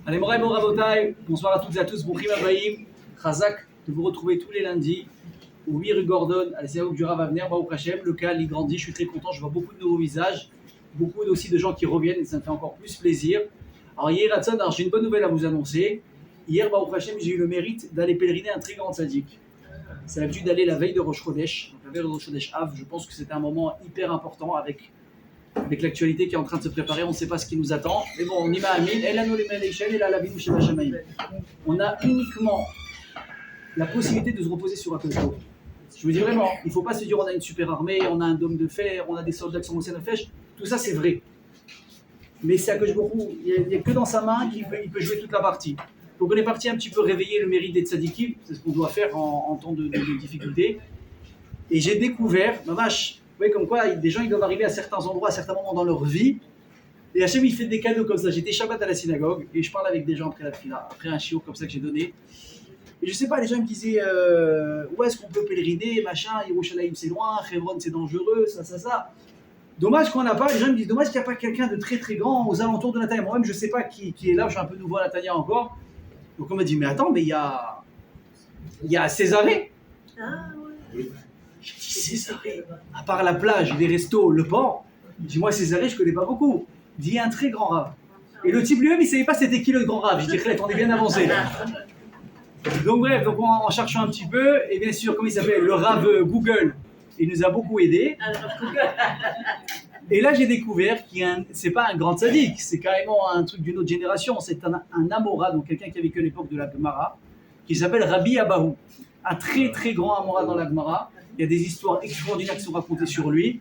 Allez, Moraï, mon Rabotai, bonsoir à toutes et à tous, bon Prima Baïm, Chazak, de vous retrouver tous les lundis au 8 rue Gordon, à la synagogue du Rav Avner, Baruch Hashem. Le cas, il grandit, je suis très content, je vois beaucoup de nouveaux visages, beaucoup aussi de gens qui reviennent et ça me fait encore plus plaisir. Alors, hier, Hatson, j'ai une bonne nouvelle à vous annoncer. Hier, Baruch Hashem, j'ai eu le mérite d'aller pèleriner un très grand tzaddik. C'est l'habitude d'aller la veille de Rosh Chodesh, donc la veille de Rosh Chodesh Av. Je pense que c'était un moment hyper important avec l'actualité qui est en train de se préparer, on ne sait pas ce qui nous attend. Mais bon, on y va à mille. On a uniquement la possibilité de se reposer sur un peu. Je vous dis vraiment, il ne faut pas se dire on a une super armée, on a un dôme de fer, on a des soldats qui sont au de flèche. Tout ça, c'est vrai. Mais c'est à que je il n'y a que dans sa main qu'il peut jouer toute la partie. Donc on est parti un petit peu réveiller le mérite des tzadikim, c'est ce qu'on doit faire en temps de difficulté. Et j'ai découvert, ma vache, vous voyez comme quoi des gens ils doivent arriver à certains endroits, à certains moments dans leur vie. Et Hachem il fait des cadeaux comme ça. J'étais Shabbat à la synagogue et je parle avec des gens après la fila, après un shiur comme ça que j'ai donné. Et je sais pas, les gens me disaient où est-ce qu'on peut pèleriner, machin, Yerushalayim c'est loin, Hebron c'est dangereux, ça. Dommage qu'on n'a pas, les gens me disent dommage qu'il n'y a pas quelqu'un de très très grand aux alentours de Natania. Moi-même je sais pas qui est là, je suis un peu nouveau à Natania encore. Donc on m'a dit mais attends, mais il y a Césarée. Ah ouais. J'ai dit Césarée, à part la plage, les restos, le port, dis-moi Césarée, je connais pas beaucoup. Il dit un très grand rave. Et le type lui-même, il savait pas c'était qui le grand rave. Je dis on est bien avancé là. Donc bref, donc en cherchant un petit peu, et bien sûr, comment il s'appelle, le rave Google, il nous a beaucoup aidé. Et là j'ai découvert c'est pas un grand tzaddik, c'est carrément un truc d'une autre génération. C'est un Amora, donc quelqu'un qui a vécu à l'époque de la Gemara, qui s'appelle Rabbi Abahu. Un très très grand Amora dans la Gemara. Il y a des histoires extraordinaires qui sont racontées sur lui.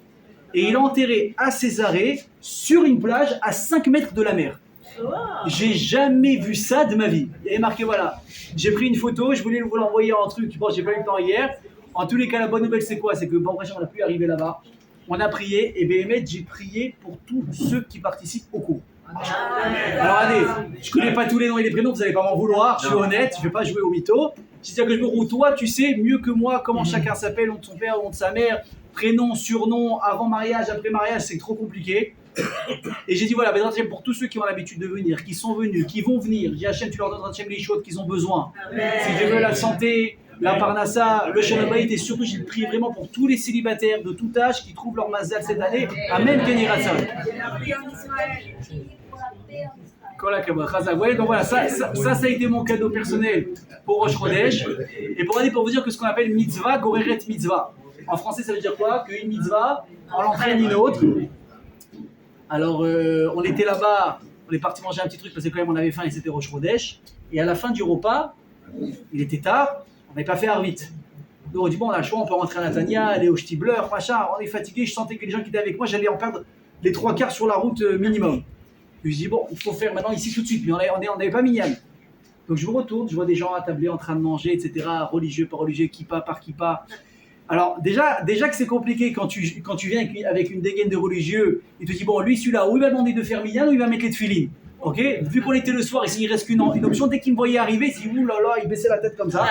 Et il est enterré à Césarée, sur une plage, à 5 mètres de la mer. Wow. J'ai jamais vu ça de ma vie. Il y avait marqué, voilà, j'ai pris une photo, je voulais vous l'envoyer en truc. Bon, j'ai pas eu le temps hier. En tous les cas, la bonne nouvelle, c'est quoi? C'est que, bon, on a pu arriver là-bas. On a prié, et Béhémet, j'ai prié pour tous ceux qui participent au cours. Alors, allez, je connais pas tous les noms et les prénoms, vous n'allez pas m'en vouloir, je suis honnête, je vais pas jouer au mytho. C'est-à-dire que je me roule, toi, tu sais mieux que moi comment chacun s'appelle, nom de son père, nom de sa mère, prénom, surnom, avant mariage, après mariage, c'est trop compliqué. Et j'ai dit voilà, pour tous ceux qui ont l'habitude de venir, qui sont venus, qui vont venir, j'ai Hachem, tu leur donnes Hachem les choses qu'ils ont besoin. Si tu veux la santé, la parnassa, le shalom bayit, et surtout j'ai prié vraiment pour tous les célibataires de tout âge qui trouvent leur mazal cette année. Amen, Kenny Ratzal. Ouais, donc voilà, ça a été mon cadeau personnel pour Rosh Chodesh. Et pour vous dire que ce qu'on appelle mitzvah, goreret mitzvah. En français, ça veut dire quoi? Qu'une mitzvah, on l'entraîne une autre. Alors, on était là-bas, on est parti manger un petit truc parce que quand même on avait faim et c'était Rosh Chodesh. Et à la fin du repas, il était tard, on n'avait pas fait Arvit. Donc on dit bon, on a le choix, on peut rentrer à Natania, aller au Shtibler, machin. On est fatigué, je sentais que les gens qui étaient avec moi, j'allais en perdre les 3 quarts sur la route minimum. Puis je dis bon, il faut faire maintenant ici tout de suite, mais on n'avait pas minyan. Donc je me retourne, je vois des gens attablés en train de manger, etc. Religieux, pas religieux, kippa par kippa. Alors déjà que c'est compliqué quand tu viens avec une dégaine de religieux, il te dit bon, lui celui-là, ou il va demander de faire minyan ou il va mettre les tefilines. Ok, vu qu'on était le soir et s'il reste qu'une option, dès qu'il me voyait arriver, il dit oulala, il baissait la tête comme ça.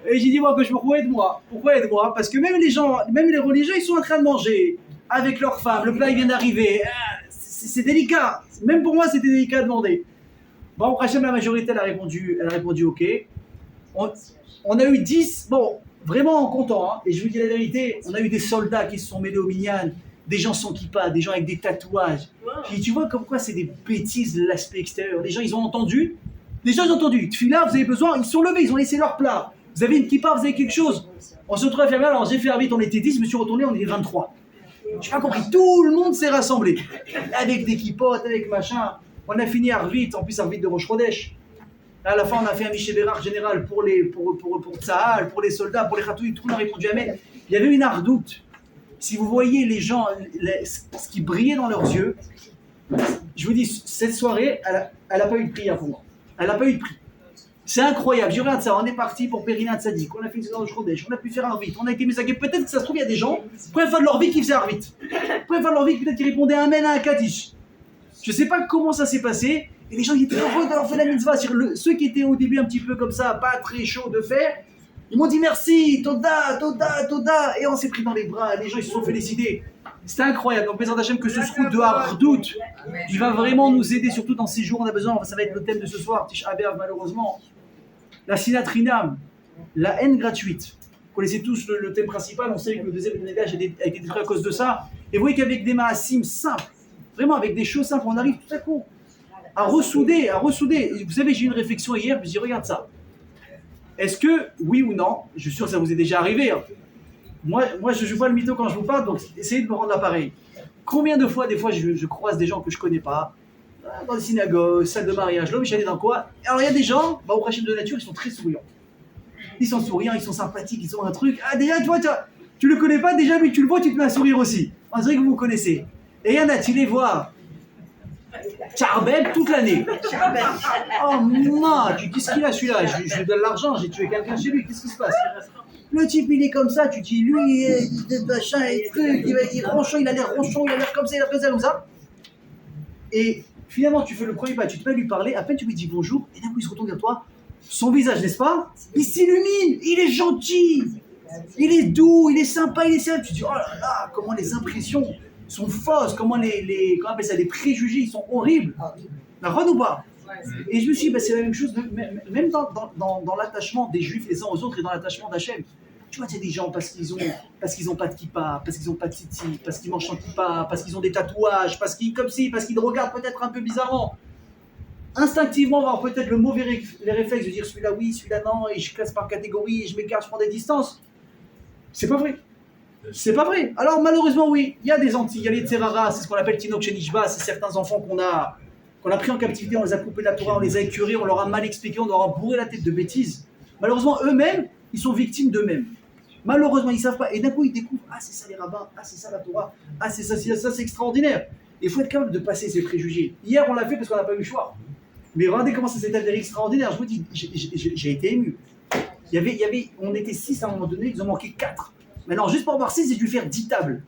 Et j'ai dit moi que je me pourquoi aide-moi. Pourquoi aide-moi? Parce que même les religieux, ils sont en train de manger avec leurs femmes, le plat il vient d'arriver. C'est délicat. Même pour moi, c'était délicat de demander. Bon, Hachem, la majorité, elle a répondu OK. On a eu 10, bon, vraiment content. Hein, et je vous dis la vérité, on a eu des soldats qui se sont mêlés au minyan, des gens sans kippa, des gens avec des tatouages. Puis tu vois comme quoi c'est des bêtises de l'aspect extérieur. Les gens, ils ont entendu. Tfila, vous avez besoin, ils sont levés, ils ont laissé leur plat. Vous avez une kippa, vous avez quelque chose. On se retrouve à faire mal, alors j'ai fait vite, on était 10, je me suis retourné, on était 23. Je n'ai pas compris, tout le monde s'est rassemblé. Avec des kippotes, avec machin. On a fini Arvit, en plus Arvit de Rosh Chodesh. À la fin, on a fait un Miché Bérard général pour Tsahal, pour les soldats, pour les khatouilles, tout le monde a répondu Amen. Il y avait une ardoute. Si vous voyez les gens, ce qui brillait dans leurs yeux, je vous dis, cette soirée, elle n'a pas eu de prière pour moi. Elle n'a pas eu de prix. C'est incroyable, je regarde ça, on est parti pour Périna Tzadik, on a fait une séance de Chodesh, on a pu faire Arvit, on a été Mesaké, peut-être que ça se trouve, il y a des gens, première fois de leur vie qui faisaient Arvit. Première fois de leur vie, peut-être qu'ils répondaient Amen à un Kaddish. Je ne sais pas comment ça s'est passé, et les gens ils étaient heureux d'avoir fait la mitzvah. Ceux qui étaient au début un petit peu comme ça, pas très chaud de faire, ils m'ont dit merci, Toda, et on s'est pris dans les bras, les gens ils se sont félicités. C'était incroyable. Donc, Bézard Hachem, que ce srout de Hardout, il va vraiment nous aider, surtout dans ces jours. On a besoin, ça va être le thème de ce soir, Tisha B'Av, malheureusement. La sinatrinam, la haine gratuite. Vous connaissez tous le thème principal. On sait que le deuxième ménage a été détruit à cause de ça. Et vous voyez qu'avec des maasim simples, vraiment avec des choses simples, on arrive tout à coup à ressouder. Vous savez, j'ai eu une réflexion hier, je me suis dit, regarde ça. Est-ce que, oui ou non, je suis sûr que ça vous est déjà arrivé, hein. Moi, je ne joue pas le mytho quand je vous parle, donc essayez de me rendre l'appareil. Combien de fois, je croise des gens que je ne connais pas, dans les synagogues, salles de mariage, l'homme, je dans quoi. Alors, il y a des gens, au rachim de nature, ils sont très souriants. Ils sont souriants, ils sont sympathiques, ils ont un truc. Ah, déjà, tu le connais pas, déjà, lui, tu le vois, tu te mets à sourire aussi. On dirait que vous vous connaissez. Et il y en a, tu les vois. Charbel toute l'année. Oh, moi, qu'est-ce qu'il a celui-là? Je lui donne l'argent, j'ai tué quelqu'un chez lui, qu'est-ce qui se passe? Le type, il est comme ça, tu dis, lui, il est machin, il est ronchon, il a l'air ronchon, il a l'air comme ça, il a l'air comme ça. Et finalement, tu fais le premier pas, tu te mets à lui parler, à peine tu lui dis bonjour, et d'un coup, il se retourne vers toi, son visage, n'est-ce pas? Il s'illumine, il est gentil, il est doux, il est sympa, il est simple. Tu dis, oh là là, comment les impressions sont fausses, comment les préjugés, ils sont horribles. D'accord ou pas? Et je me suis dit, c'est la même chose, même dans l'attachement des Juifs les uns aux autres et dans l'attachement d'Hachem. Tu vois, il y a des gens parce qu'ils ont pas de kippa, parce qu'ils ont pas de titi, parce qu'ils mangent sans kippa, parce qu'ils ont des tatouages, parce qu'ils regardent peut-être un peu bizarrement. Instinctivement, on va avoir peut-être le mauvais les réflexes de dire celui-là oui, celui-là non, et je classe par catégorie, et je m'écarte, je prends des distances. C'est pas vrai. C'est pas vrai. Alors malheureusement, oui, il y a des Antilles, il y a les Tserara, c'est ce qu'on appelle Tinok Shenishba, c'est certains enfants qu'on a pris en captivité, on les a coupés de la Torah, on les a écœurés, on leur a mal expliqué, on leur a bourré la tête de bêtises. Malheureusement, eux-mêmes, ils sont victimes d'eux-mêmes. Malheureusement, ils ne savent pas. Et d'un coup, ils découvrent, ah, c'est ça les rabbins, ah, c'est ça la Torah, ah, c'est ça, c'est extraordinaire. Il faut être capable de passer ces préjugés. Hier, on l'a fait parce qu'on n'a pas eu le choix. Mais regardez comment ça s'est avéré extraordinaire. Je vous dis, j'ai été ému. On était 6 à un moment donné, ils ont manqué 4. Maintenant, juste pour avoir 6, j'ai dû faire 10 tables.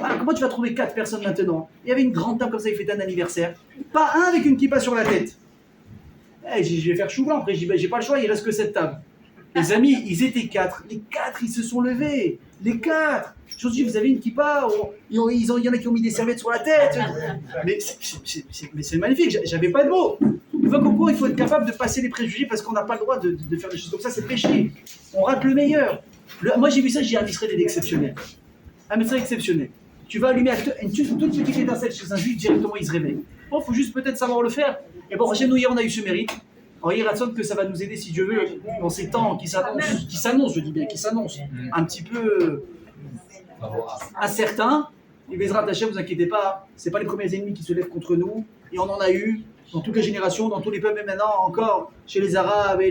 Ah, comment tu vas trouver 4 personnes maintenant? Il y avait une grande table comme ça, il fêtait un anniversaire. Pas un avec une kippa sur la tête. Je vais faire chou blanc. Après, je dis, j'ai pas le choix, il reste que cette table. Les amis, ils étaient 4. Les 4, ils se sont levés. Les 4. Je me dis, vous avez une kippa, il y en a qui ont mis des serviettes sur la tête. Mais c'est magnifique, j'avais pas de mots. Il faut être capable de passer les préjugés parce qu'on n'a pas le droit de faire des choses comme ça, c'est péché. On rate le meilleur. Moi, j'ai vu ça, j'ai dit, un Israël exceptionnel. Un Israël exceptionnel. Tu vas allumer une toute petite étincelle chez un juif, directement il se réveille. Bon, il faut juste peut-être savoir le faire. Et bon, chez nous, hier, on a eu ce mérite. Alors, il raconte que ça va nous aider, si Dieu veut, dans ces temps qui s'annoncent, je dis bien, qui s'annoncent un petit peu incertains. Et Bezrat Hachem, ne vous inquiétez pas, ce n'est pas les premiers ennemis qui se lèvent contre nous. Et on en a eu dans toutes les générations, dans tous les peuples, même maintenant encore, chez les Arabes, et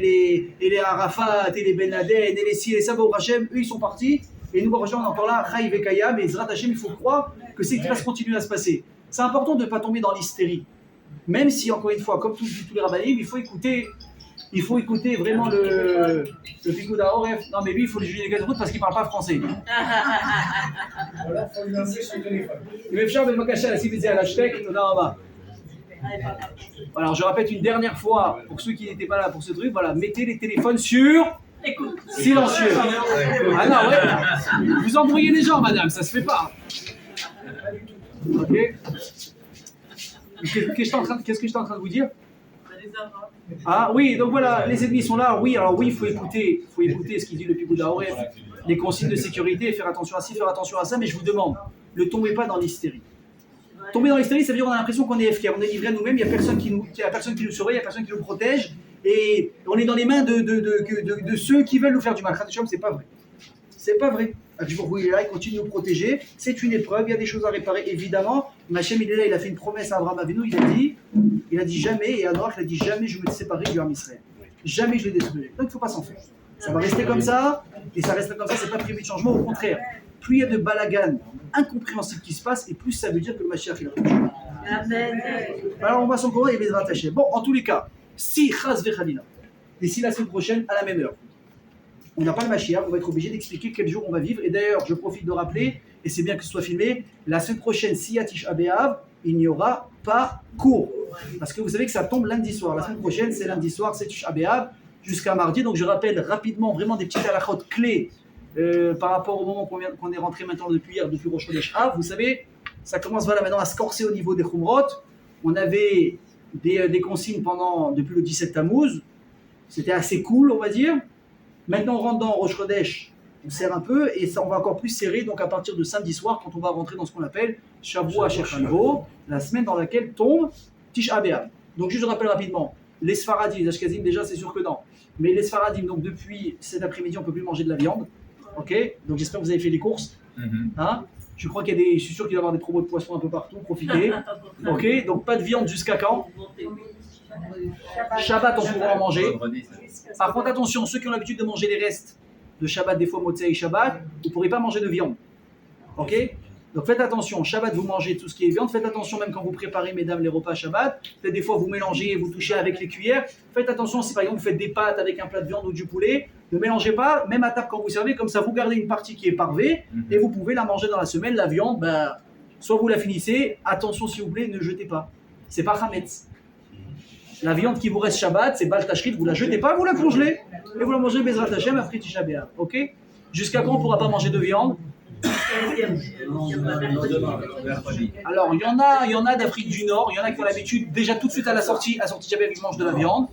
les Arafat, et les Ben Laden, et les Si, et les Saba Hachem, eux, ils sont partis. Et nous, Hachem, on est encore là, Chaïv et Kayam, et Bezrat Hachem, il faut croire que c'est qui va se continuer à se passer. C'est important de ne pas tomber dans l'hystérie. Même si, encore une fois, comme tous les rabbinim, il faut écouter vraiment le Pikoud Haoref. Non, mais lui, il faut le juger les Gazroutes parce qu'il ne parle pas français. Voilà, il faut lui enlever son téléphone. Il veut faire le Makasha, la Sibizé à l'Hashtag, là-bas. Alors, je répète une dernière fois, pour ceux qui n'étaient pas là pour ce truc, voilà, mettez les téléphones sur silencieux. Ah non, ouais. Vous embrouillez les gens, madame, ça se fait pas. Ok. Qu'est-ce que j'étais en train de vous dire? Ah oui, donc voilà, les ennemis sont là. Oui, alors oui, il faut écouter ce qu'il dit le Pikoud Haoref, les consignes de sécurité, faire attention à ci, faire attention à ça, mais je vous demande, ne tombez pas dans l'hystérie. Tomber dans l'hystérie, ça veut dire qu'on a l'impression qu'on est FK, on est livré à nous-mêmes, il n'y a personne qui nous surveille, il n'y a personne qui nous protège, et on est dans les mains de ceux qui veulent nous faire du mal. C'est pas vrai. C'est pas vrai. Il est là, il continue de nous protéger. C'est une épreuve, il y a des choses à réparer, évidemment. Hachem, il est là, il a fait une promesse à Abraham Avinu, il a dit jamais, et à Noach, il a dit jamais je me séparerai du Ham Israël. Jamais je le détruirai. Donc il ne faut pas s'en faire. Ça va rester comme ça, et ça reste comme ça, c'est pas prévu de changement, au contraire. Plus il y a de balagan incompréhensible qui se passe, et plus ça veut dire que le Mashiach il approche. Amen. Alors on va s'en courir et Bezrat Hachem. Bon, en tous les cas, si Chas Vechalila, d'ici la semaine prochaine, à la même heure, on n'a pas le Mashiach, on va être obligé d'expliquer quel jour on va vivre. Et d'ailleurs, je profite de rappeler, et c'est bien que ce soit filmé, la semaine prochaine, si y a Tisha B'Av, il n'y aura pas cours. Parce que vous savez que ça tombe lundi soir. La semaine prochaine, c'est lundi soir, c'est Tisha B'Av, jusqu'à mardi. Donc je rappelle rapidement vraiment des petites halachot clés par rapport au moment qu'on est rentré maintenant depuis hier, depuis Rosh Chodesh Av, vous savez, ça commence voilà, maintenant à se corser au niveau des Khumrot. On avait des consignes depuis le 17 Tammuz. C'était assez cool, on va dire. Maintenant, on rentre dans Rosh Chodesh, on serre un peu et ça, on va encore plus serrer. Donc, à partir de samedi soir, quand on va rentrer dans ce qu'on appelle Shavua Shechanvo, la semaine dans laquelle tombe Tisha B'Av. Donc, juste je rappelle rapidement, les Sfaradim, les Ashkenazim, déjà, c'est sûr que non. Mais les Sfaradim, donc depuis cet après-midi, on ne peut plus manger de la viande. Ok, donc j'espère que vous avez fait les courses. Hein, je crois qu'il y a je suis sûr qu'il va y avoir des promos de poissons un peu partout. Profitez. Ok, donc pas de viande jusqu'à quand? Shabbat, on pourra en manger. Par contre, attention, ceux qui ont l'habitude de manger les restes de Shabbat, des fois Motzei et Shabbat, vous ne pourrez pas manger de viande. Ok? Donc faites attention, Shabbat, vous mangez tout ce qui est viande. Faites attention même quand vous préparez, mesdames, les repas Shabbat. Peut-être des fois, vous mélangez et vous touchez avec les cuillères. Faites attention si par exemple vous faites des pâtes avec un plat de viande ou du poulet. Ne mélangez pas, même à table quand vous servez, comme ça vous gardez une partie qui est parvée et vous pouvez la manger dans la semaine. La viande, soit vous la finissez, attention s'il vous plaît, ne jetez pas. C'est pas Hametz. La viande qui vous reste Shabbat, c'est Bal Tashrit, vous la jetez pas, vous la congelez et vous la mangez Bezrat Hashem après Tisha B'Av. Ok? Jusqu'à quand on ne pourra pas manger de viande? Alors, il y en a d'Afrique du Nord, il y en a qui ont l'habitude, déjà tout de suite à sortie Tisha B'Av, ils mangent de la viande.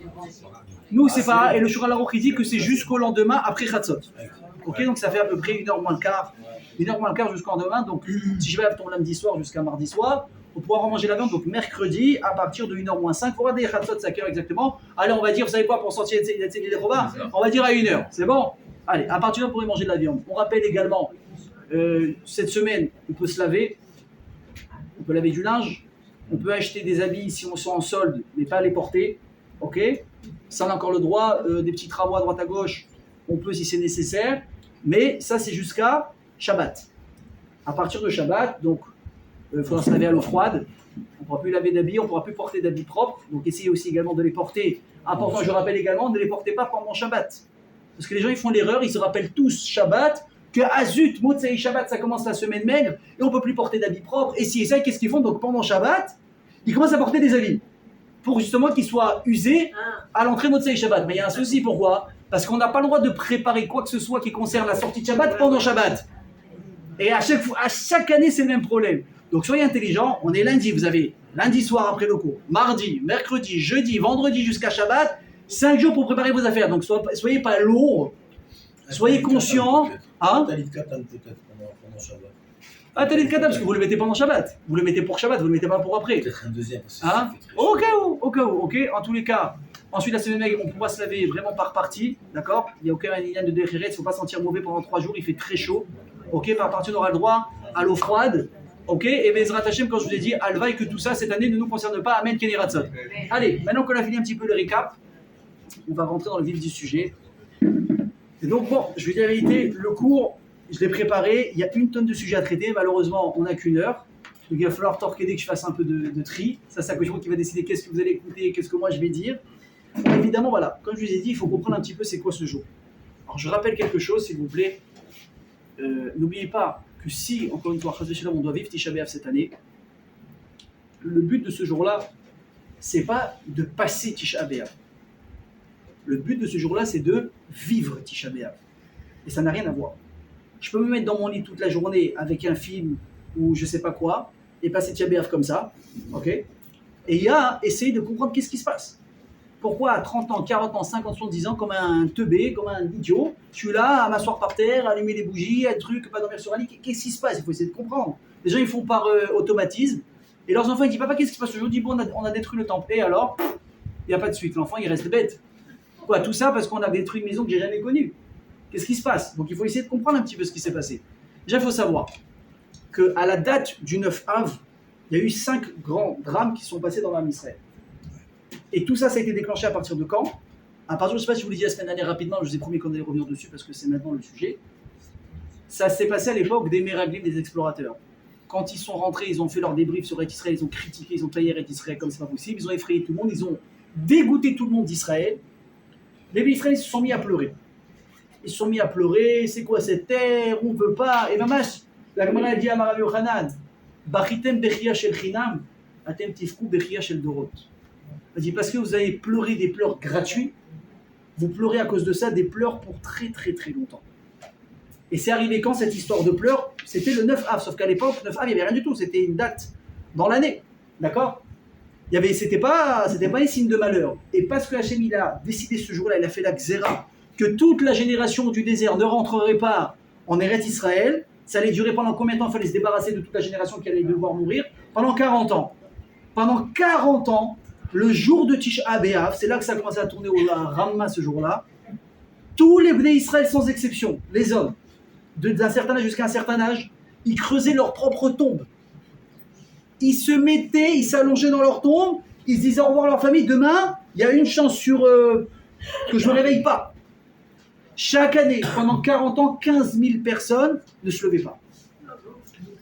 Nous, c'est pas, et le Shulchan Aruch, il dit que c'est jusqu'au lendemain après Chatzot. Ok, donc ça fait à peu près 1h moins le quart jusqu'au lendemain. Donc, Tisha B'Av tombe lundi soir jusqu'à mardi soir. On pourra remanger la viande, donc mercredi, à partir de 1h moins 5. Pour regarder Chatzot, c'est à quelle heure exactement? Allez, on va dire, vous savez quoi, pour sortir les repas, on va dire à 1h, c'est bon? Allez, à partir de là, on pourrait manger de la viande. On rappelle également, cette semaine, on peut se laver, on peut laver du linge, on peut acheter des habits si on sont en solde, mais pas les porter, ok? Ça, on a encore le droit, des petits travaux à droite à gauche, on peut si c'est nécessaire, mais ça, c'est jusqu'à Shabbat. À partir de Shabbat, donc, il faudra se laver à l'eau froide, on ne pourra plus laver d'habits, on ne pourra plus porter d'habits propres, donc essayez aussi également de les porter. Important, je rappelle également, ne les portez pas pendant Shabbat. Parce que les gens, ils font l'erreur, ils se rappellent tous Shabbat, que Azut, Motzei Shabbat, ça commence la semaine maigre, et on ne peut plus porter d'habits propres. Et si et ça, qu'est-ce qu'ils font? Donc pendant Shabbat, ils commencent à porter des habits, pour justement qu'ils soient usés à l'entrée Motzei Shabbat. Mais il y a un souci, pourquoi? Parce qu'on n'a pas le droit de préparer quoi que ce soit qui concerne la sortie de Shabbat pendant Shabbat. Et à chaque année, c'est le même problème. Donc soyez intelligents, on est lundi, vous avez lundi soir après le cours, mardi, mercredi, jeudi, vendredi jusqu'à Shabbat, 5 jours pour préparer vos affaires. Donc soyez pas lourds, soyez conscients. Hein? Talit Katan peut-être pendant Shabbat. Ah, Talit Katan, parce que vous le mettez pendant Shabbat. Vous le mettez pour Shabbat, vous le mettez pas pour après. Peut-être un deuxième. Hein? Au cas où, ok. En tous les cas, ensuite la semaine maigre, on pourra se laver vraiment par partie, d'accord? Il n'y a aucun lien de déchiré, il ne faut pas sentir mauvais pendant 3 jours, il fait très chaud. Ok, par partie, on aura le droit à l'eau froide. Ok, et Bezrat Hashem, quand je vous ai dit, Alvaï, que tout ça, cette année, ne nous concerne pas. Amen, Kenny Ratzot. Allez, maintenant qu'on a fini un petit peu le récap, on va rentrer dans le vif du sujet. Et donc, bon, je vais dire la vérité, le cours, je l'ai préparé, il y a une tonne de sujets à traiter, malheureusement, on n'a qu'une heure. Donc, il va falloir torquer dès que je fasse un peu de tri. Ça, c'est la question qui va décider qu'est-ce que vous allez écouter et qu'est-ce que moi je vais dire. Donc, évidemment, voilà, comme je vous ai dit, il faut comprendre un petit peu c'est quoi ce jour. Alors, je rappelle quelque chose, s'il vous plaît. N'oubliez pas que si, encore une fois, on doit vivre Tisha B'Av cette année, le but de ce jour-là, c'est pas de passer Tisha B'Av. Le but de ce jour-là, c'est de vivre Tisha B'Av. Et ça n'a rien à voir. Je peux me mettre dans mon lit toute la journée avec un film ou je sais pas quoi, et passer Tisha B'Av comme ça, ok? Et il y a essayer de comprendre qu'est-ce qui se passe. Pourquoi à 30 ans, 40 ans, 50, 70 ans, comme un teubé, comme un idiot, je suis là à m'asseoir par terre, à allumer des bougies, à truc, pas dormir sur un lit. Qu'est-ce qui se passe? Il faut essayer de comprendre. Les gens, ils font par automatisme. Et leurs enfants, ils disent, papa, qu'est-ce qui se passe aujourd'hui? Bon, on a détruit le temple. Et alors? Il n'y a pas de suite. L'enfant, il reste bête. Quoi, tout ça parce qu'on a détruit une maison que j'ai jamais connue. Qu'est-ce qui se passe? Donc, il faut essayer de comprendre un petit peu ce qui s'est passé. Déjà, il faut savoir qu'à la date du 9 Av, il y a eu 5 grands drames qui sont passés dans l'âme Israël. Et tout ça, ça a été déclenché à partir de quand? À partir, je ne sais pas si je vous l'ai dit la semaine dernière rapidement, je vous ai promis qu'on allait revenir dessus parce que c'est maintenant le sujet. Ça s'est passé à l'époque des Meraglim, des explorateurs. Quand ils sont rentrés, ils ont fait leur débrief sur Eretz Israël, ils ont critiqué, ils ont taillé Eretz Israël comme c'est pas possible, ils ont effrayé tout le monde, ils ont dégoûté tout le monde d'Israël. Les Israéliens se sont mis à pleurer. Ils se sont mis à pleurer, c'est quoi cette terre, on ne veut pas. Et mamash, la Gemara a dit à Marav Yochanan, Bachitem bechia shel chinam, atem tifku bechia shel dorot. Elle dit parce que vous avez pleuré des pleurs gratuits, vous pleurez à cause de ça des pleurs pour très très très longtemps. Et c'est arrivé quand cette histoire de pleurs? C'était le 9 av, sauf qu'à l'époque, 9 av, il n'y avait rien du tout, c'était une date dans l'année. D'accord? C'était pas un signe de malheur. Et parce que Hachem, il a décidé ce jour-là, il a fait la xéra, que toute la génération du désert ne rentrerait pas en Eretz Israël, ça allait durer pendant combien de temps? Il fallait se débarrasser de toute la génération qui allait devoir mourir. Pendant 40 ans. Pendant 40 ans, le jour de Tisha B'Av, c'est là que ça a commencé à tourner à Ramma ce jour-là, tous les Bnei Israël sans exception, les hommes, d'un certain âge jusqu'à un certain âge, ils creusaient leur propre tombe. Ils se mettaient, ils s'allongeaient dans leur tombe, ils se disaient au revoir à leur famille, demain, il y a une chance sur que je ne me réveille pas. Chaque année, pendant 40 ans, 15 000 personnes ne se levaient pas.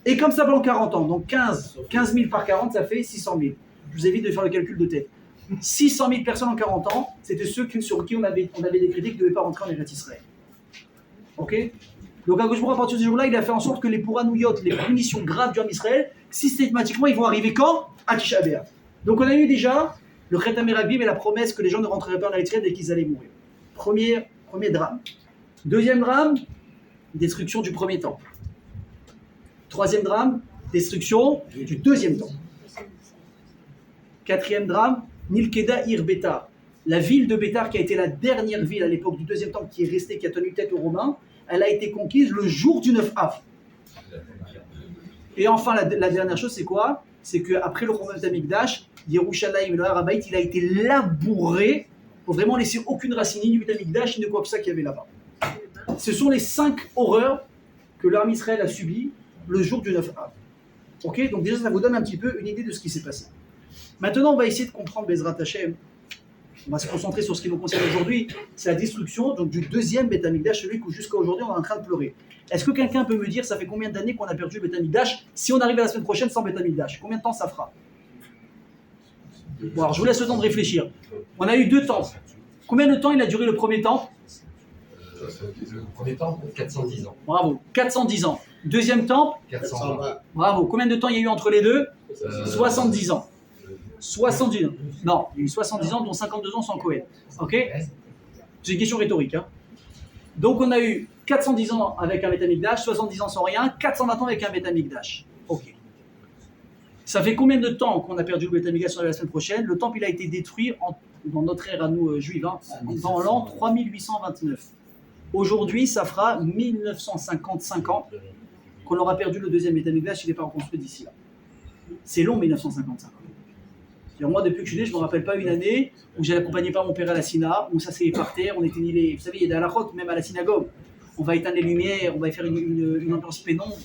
Et comme ça pendant 40 ans, donc 15 000 par 40, ça fait 600 000. Je vous évite de faire le calcul de tête. 600 000 personnes en 40 ans, c'était ceux sur qui on avait décrété qu'ils ne devaient pas rentrer en Eretz Israël. Ok? Donc à partir de ce jour-là, il a fait en sorte que les Pouranouyot, les punitions graves du Ham Israël, systématiquement, ils vont arriver quand? À Tisha B'Av. Donc on a eu déjà le Chet HaMeraglim et la promesse que les gens ne rentreraient pas en Eretz Israël dès qu'ils allaient mourir. Premier drame. Deuxième drame, destruction du premier temple. Troisième drame, destruction du deuxième temple. Quatrième drame, Nilkeda Ir Bétar. La ville de Bétar, qui a été la dernière ville à l'époque du deuxième temple, qui est restée, qui a tenu tête aux Romains, elle a été conquise le jour du 9 av. Et enfin, la dernière chose, c'est quoi? C'est qu'après le Romain Amikdash, Yerushalayim, le Harabait, il a été labouré pour vraiment laisser aucune racine ni du Beth Amikdash ni de quoi que ça qu'il y avait là-bas. Ce sont les 5 horreurs que l'armée Israël a subies le jour du 9 av. Ok? Donc déjà, ça vous donne un petit peu une idée de ce qui s'est passé. Maintenant, on va essayer de comprendre Bezrat Hashem. On va se concentrer sur ce qui nous concerne aujourd'hui. C'est la destruction donc, du deuxième Beth Amikdash, celui que jusqu'à aujourd'hui on est en train de pleurer. Est-ce que quelqu'un peut me dire ça fait combien d'années qu'on a perdu le Beth Amikdash si on arrive à la semaine prochaine sans Beth Amikdash? Combien de temps ça fera? Bon, alors je vous laisse le temps de réfléchir. On a eu 2 temps. Combien de temps il a duré le premier temps? Le premier temple, 410 ans. Bravo, 410 ans. Deuxième temple? 420. Bravo. Combien de temps il y a eu entre les deux? 70 ans. 70 ans. Non, il y a eu 70 ans, dont 52 ans sans Cohen. Ok? C'est une question rhétorique. Hein. Donc on a eu 410 ans avec un Beth Amikdash, 70 ans sans rien, 420 ans avec un Beth Amikdash. Ok. Ça fait combien de temps qu'on a perdu le Beth Amikdash sur la semaine prochaine? Le temple il a été détruit dans notre ère à nous juives, hein, dans l'an 3829. Aujourd'hui, ça fera 1955 ans qu'on aura perdu le deuxième Beth Amikdash, il n'est pas reconstruit d'ici là. C'est long 1955 ans. Moi, depuis que je suis né, je ne me rappelle pas une année où j'ai accompagné pas mon père à la Sina, où ça s'est par terre, on était nés. Vous savez, il y a des halakhot, même à la synagogue. On va éteindre les lumières, on va faire une ambiance pénombre,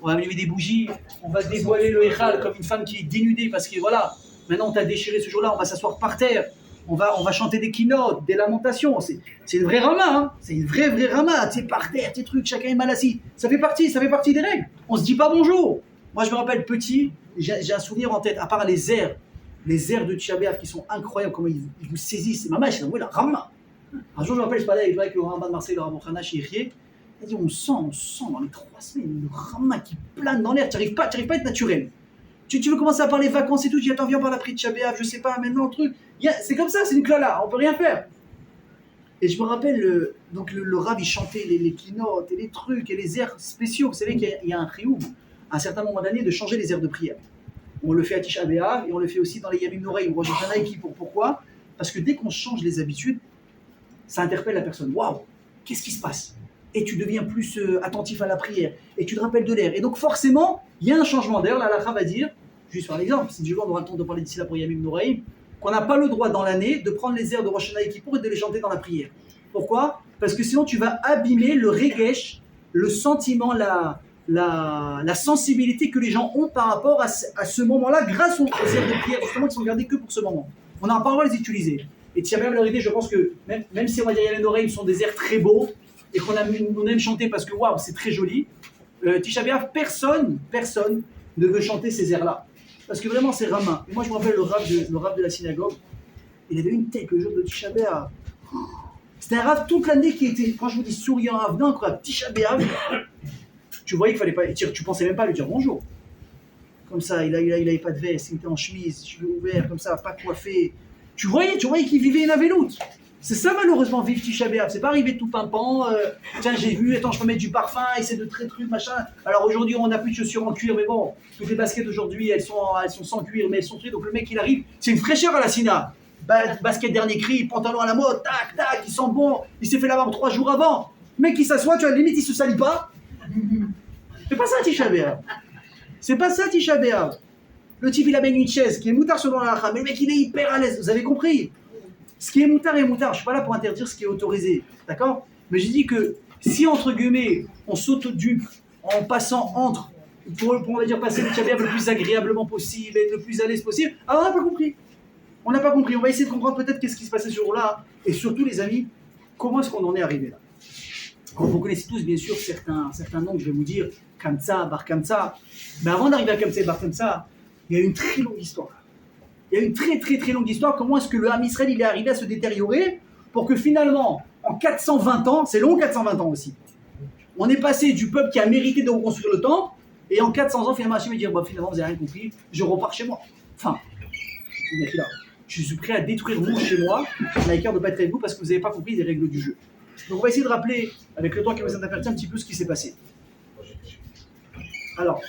on va allumer des bougies, on va dévoiler le Echal comme une femme qui est dénudée parce que voilà, maintenant on t'a déchiré ce jour-là, on va s'asseoir par terre, on va chanter des keynotes, des lamentations. C'est une vraie rama, hein. C'est une vraie rama. Tu sais, par terre, tes trucs, chacun est mal assis. Ça fait partie des règles. On se dit pas bonjour. Moi, je me rappelle petit, j'ai un souvenir en tête, à part les airs de Tisha B'Av qui sont incroyables, comment ils vous saisissent. Ma mère, c'est la rama. Un jour, je me rappelle, je parlais avec le Rabbin de Marseille, le Rabbin Khana chez Irié. Il a dit on sent dans les 3 semaines une rama qui plane dans l'air. Tu n'arrives pas à être naturel. Tu veux commencer à parler vacances et tout, tu dis attends, viens par la prix de Tisha B'Av, je sais pas, maintenant, truc. C'est comme ça, c'est une clala, on peut rien faire. Et je me rappelle, le Rav, il chantait les keynotes et les trucs et les airs spéciaux. Vous savez qu'il y a un chiyuv, à un certain moment d'année, de changer les airs de prière. On le fait à Tisha B'Av et on le fait aussi dans les Yamim Noraim ou Rosh Hashanah. Pourquoi? Parce que dès qu'on change les habitudes, ça interpelle la personne. Waouh, qu'est-ce qui se passe? Et tu deviens plus attentif à la prière et tu te rappelles de l'air. Et donc forcément, il y a un changement d'air. La halakha va dire, juste par exemple, si du jour on aura le temps de parler d'ici là pour Yamim Noraim, qu'on n'a pas le droit dans l'année de prendre les airs de Rosh Hashanah et Kippour et de les chanter dans la prière. Pourquoi? Parce que sinon tu vas abîmer le regesh, le sentiment, la sensibilité que les gens ont par rapport à ce moment-là grâce aux airs de prière justement qui sont gardés que pour ce moment. On n'a pas le droit de les utiliser. Et Tisha B'Av, leur idée, je pense que même si on va dire Yamim Noraim sont des airs très beaux et qu'on aime chanter parce que waouh, c'est très joli, Tisha B'Av, personne ne veut chanter ces airs-là. Parce que vraiment, c'est Rama. Et moi, je me rappelle le Rav de la synagogue, il avait une tête le jour de Tisha B'Av. C'était un Rav toute l'année qui était, quand je vous dis souriant, Rav, incroyable. Tisha B'Av, tu voyais qu'il fallait pas, tu pensais même pas à lui dire bonjour. Comme ça, il avait pas de veste, il était en chemise, cheveux ouverts, comme ça, pas coiffé. Tu voyais qu'il vivait une aveloute. C'est ça malheureusement, vivre Tisha B'Av. C'est pas arrivé tout pimpant. Tiens, j'ai vu, attends, je peux mettre du parfum, essayer de très trucs, machin. Alors aujourd'hui, on n'a plus de chaussures en cuir, mais bon, toutes les baskets aujourd'hui, elles sont sans cuir, mais elles sont truites. Donc le mec, il arrive, c'est une fraîcheur à la Sina. Basket dernier cri, pantalon à la mode, tac, tac, il sent bon. Il s'est fait laver 3 jours avant. Le mec, il s'assoit, tu vois, limite, il se salit pas. C'est pas ça, Tisha B'Av. C'est pas ça, Tisha B'Av. Le type, il amène une chaise qui est moutard selon la halakha, mais le mec, il est hyper à l'aise. Vous avez compris? Ce qui est moutard est moutard. Je suis pas là pour interdire ce qui est autorisé. D'accord? Mais j'ai dit que si, entre guillemets, on s'autodupe en passant entre, pour on va dire, passer le Tisha B'Av le plus agréablement possible, être le plus à l'aise possible, alors on n'a pas compris. On n'a pas compris. On va essayer de comprendre peut-être qu'est-ce qui se passait ce jour-là. Et surtout, les amis, comment est-ce qu'on en est arrivé là? Alors, vous connaissez tous, bien sûr, certains noms que je vais vous dire, Kamsa, Bar Kamsa. Mais avant d'arriver à Kamsa et Bar Kamsa, il y a une très longue histoire. Il y a une très très très longue histoire. Comment est-ce que le Ham Israël il est arrivé à se détériorer pour que finalement, en 420 ans, c'est long 420 ans aussi, on est passé du peuple qui a mérité de reconstruire le temple, et en 400 ans, finalement, Hachem va dire, bah, finalement, vous n'avez rien compris, je repars chez moi. Enfin, je suis prêt à détruire mon chez moi, à l'écart de ne pas être avec vous parce que vous n'avez pas compris les règles du jeu. Donc on va essayer de rappeler, avec le temps qui va s'interpréter, un petit peu ce qui s'est passé. Alors,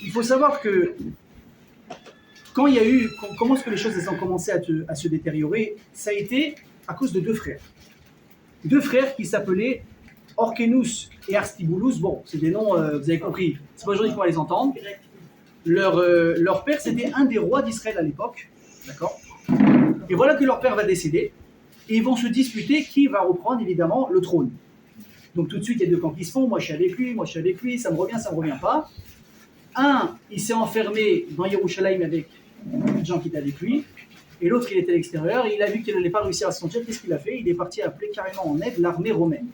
il faut savoir que quand il y a eu, comment est-ce que les choses ont commencé à se détériorer, ça a été à cause de 2 frères. 2 frères qui s'appelaient Orkenus et Arstibulus. Bon, c'est des noms, vous avez compris, c'est pas aujourd'hui qu'on va les entendre. Leur père, c'était un des rois d'Israël à l'époque. D'accord? Et voilà que leur père va décéder. Et ils vont se disputer qui va reprendre évidemment le trône. Donc tout de suite, il y a 2 camps qui se font. Moi, je suis avec lui, ça me revient pas. Un, il s'est enfermé dans Yerushalayim avec les gens qui étaient avec lui. Et l'autre, il était à l'extérieur. Il a vu qu'il n'allait pas réussir à se sortir. Qu'est-ce qu'il a fait? Il est parti appeler carrément en aide l'armée romaine.